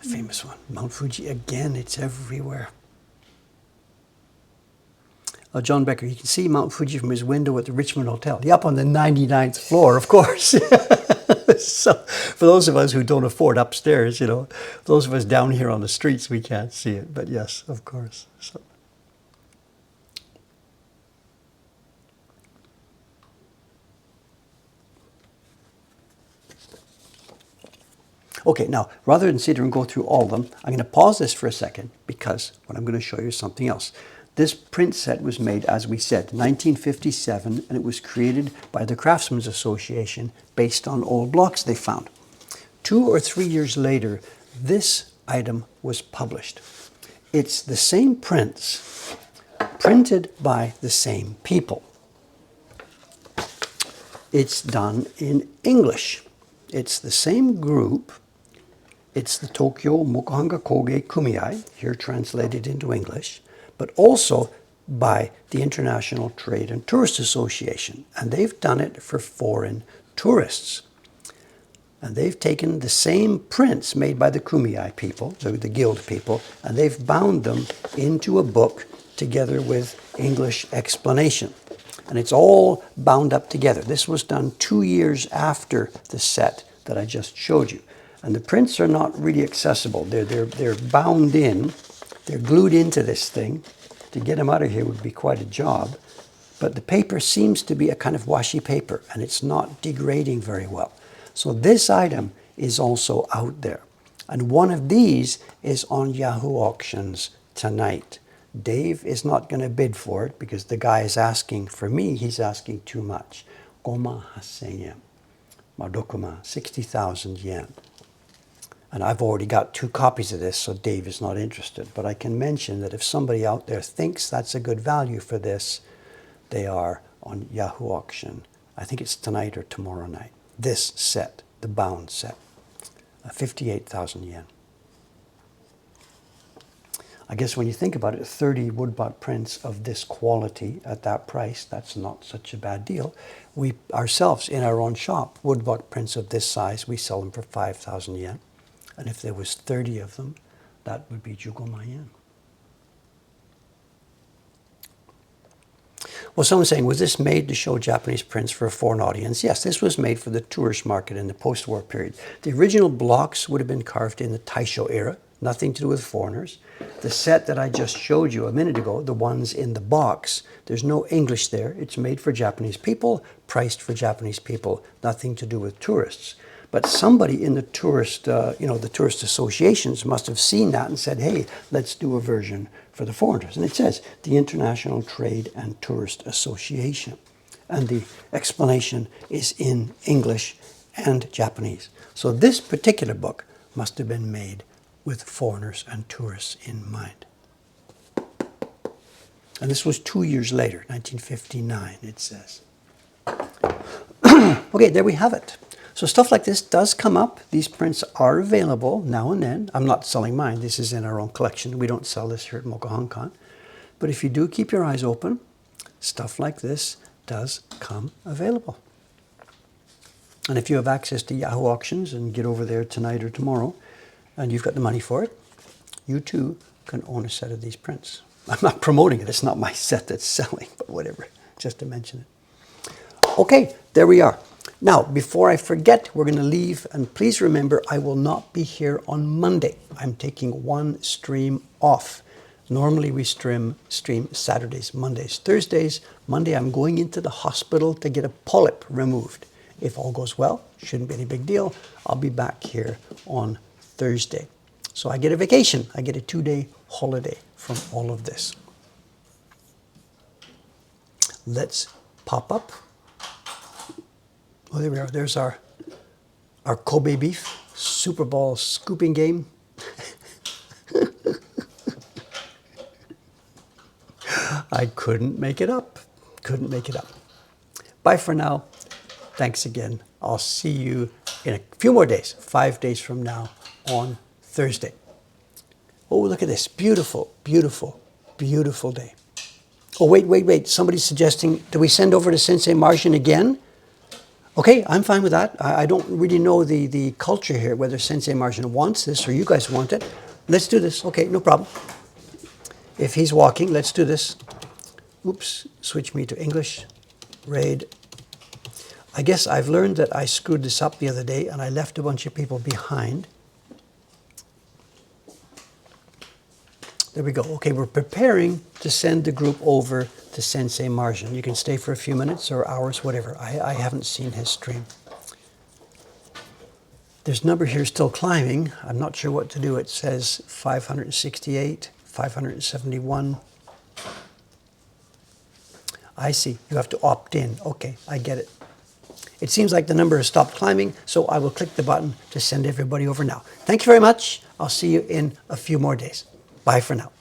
Famous one. Mount Fuji, again, it's everywhere. John Becker, you can see Mount Fuji from his window at the Richmond Hotel. Yeah, up on the 99th floor, of course. So, for those of us who don't afford upstairs, you know, those of us down here on the streets, we can't see it. But yes, of course. So. Okay, now, rather than sit here and go through all of them, I'm going to pause this for a second because what I'm going to show you is something else. This print set was made, as we said, 1957, and it was created by the Craftsmen's Association based on old blocks they found. 2 or 3 years later, this item was published. It's the same prints, printed by the same people. It's done in English. It's the same group. It's the Tokyo Mokuhankan Koge Kumiai, here translated into English, but also by the International Trade and Tourist Association. And they've done it for foreign tourists. And they've taken the same prints made by the Kumiai people, the guild people, and they've bound them into a book together with English explanation. And it's all bound up together. This was done 2 years after the set that I just showed you. And the prints are not really accessible. They're bound in, they're glued into this thing. To get them out of here would be quite a job. But the paper seems to be a kind of washi paper, and it's not degrading very well. So this item is also out there. And one of these is on Yahoo Auctions tonight. Dave is not going to bid for it because the guy is asking, for me, he's asking too much. 58,000 yen. Madokuma, 60,000 yen. And I've already got 2 copies of this, so Dave is not interested. But I can mention that if somebody out there thinks that's a good value for this, they are on Yahoo Auction. I think it's tonight or tomorrow night. This set, the bound set, 58,000 yen. I guess when you think about it, 30 woodblock prints of this quality at that price, that's not such a bad deal. We ourselves, in our own shop, woodblock prints of this size, we sell them for 5,000 yen. And if there was 30 of them, that would be 15,000 yen. Well, someone's saying, was this made to show Japanese prints for a foreign audience? Yes, this was made for the tourist market in the post-war period. The original blocks would have been carved in the Taisho era, nothing to do with foreigners. The set that I just showed you a minute ago, the ones in the box, there's no English there. It's made for Japanese people, priced for Japanese people, nothing to do with tourists. But somebody in the tourist, the tourist associations must have seen that and said, hey, let's do a version for the foreigners. And it says, the International Trade and Tourist Association. And the explanation is in English and Japanese. So this particular book must have been made with foreigners and tourists in mind. And this was 2 years later, 1959, it says. Okay, there we have it. So stuff like this does come up. These prints are available now and then. I'm not selling mine. This is in our own collection. We don't sell this here at Mokuhankan. But if you do keep your eyes open, stuff like this does come available. And if you have access to Yahoo Auctions and get over there tonight or tomorrow, and you've got the money for it, you too can own a set of these prints. I'm not promoting it. It's not my set that's selling, but whatever, just to mention it. Okay, there we are. Now, before I forget, we're going to leave, and please remember, I will not be here on Monday. I'm taking one stream off. Normally we stream Saturdays, Mondays, Thursdays. Monday I'm going into the hospital to get a polyp removed. If all goes well, shouldn't be any big deal, I'll be back here on Thursday. So I get a vacation. I get a 2-day holiday from all of this. Let's pop up. Oh, there we are. There's our Kobe beef Super Bowl scooping game. I couldn't make it up. Couldn't make it up. Bye for now. Thanks again. I'll see you in a few more days, 5 days from now on Thursday. Oh, look at this. Beautiful, beautiful, beautiful day. Oh, wait. Somebody's suggesting, do we send over to Sensei Martian again? Okay, I'm fine with that. I don't really know the culture here, whether Sensei Martian wants this or you guys want it. Let's do this. Okay, no problem. If he's walking, let's do this. Oops, switch me to English. Raid. I guess I've learned that I screwed this up the other day and I left a bunch of people behind. There we go. Okay, we're preparing to send the group over to Sensei Martian. You can stay for a few minutes or hours, whatever. I haven't seen his stream. There's a number here still climbing. I'm not sure what to do. It says 568, 571. I see. You have to opt in. Okay, I get it. It seems like the number has stopped climbing, so I will click the button to send everybody over now. Thank you very much. I'll see you in a few more days. Bye for now.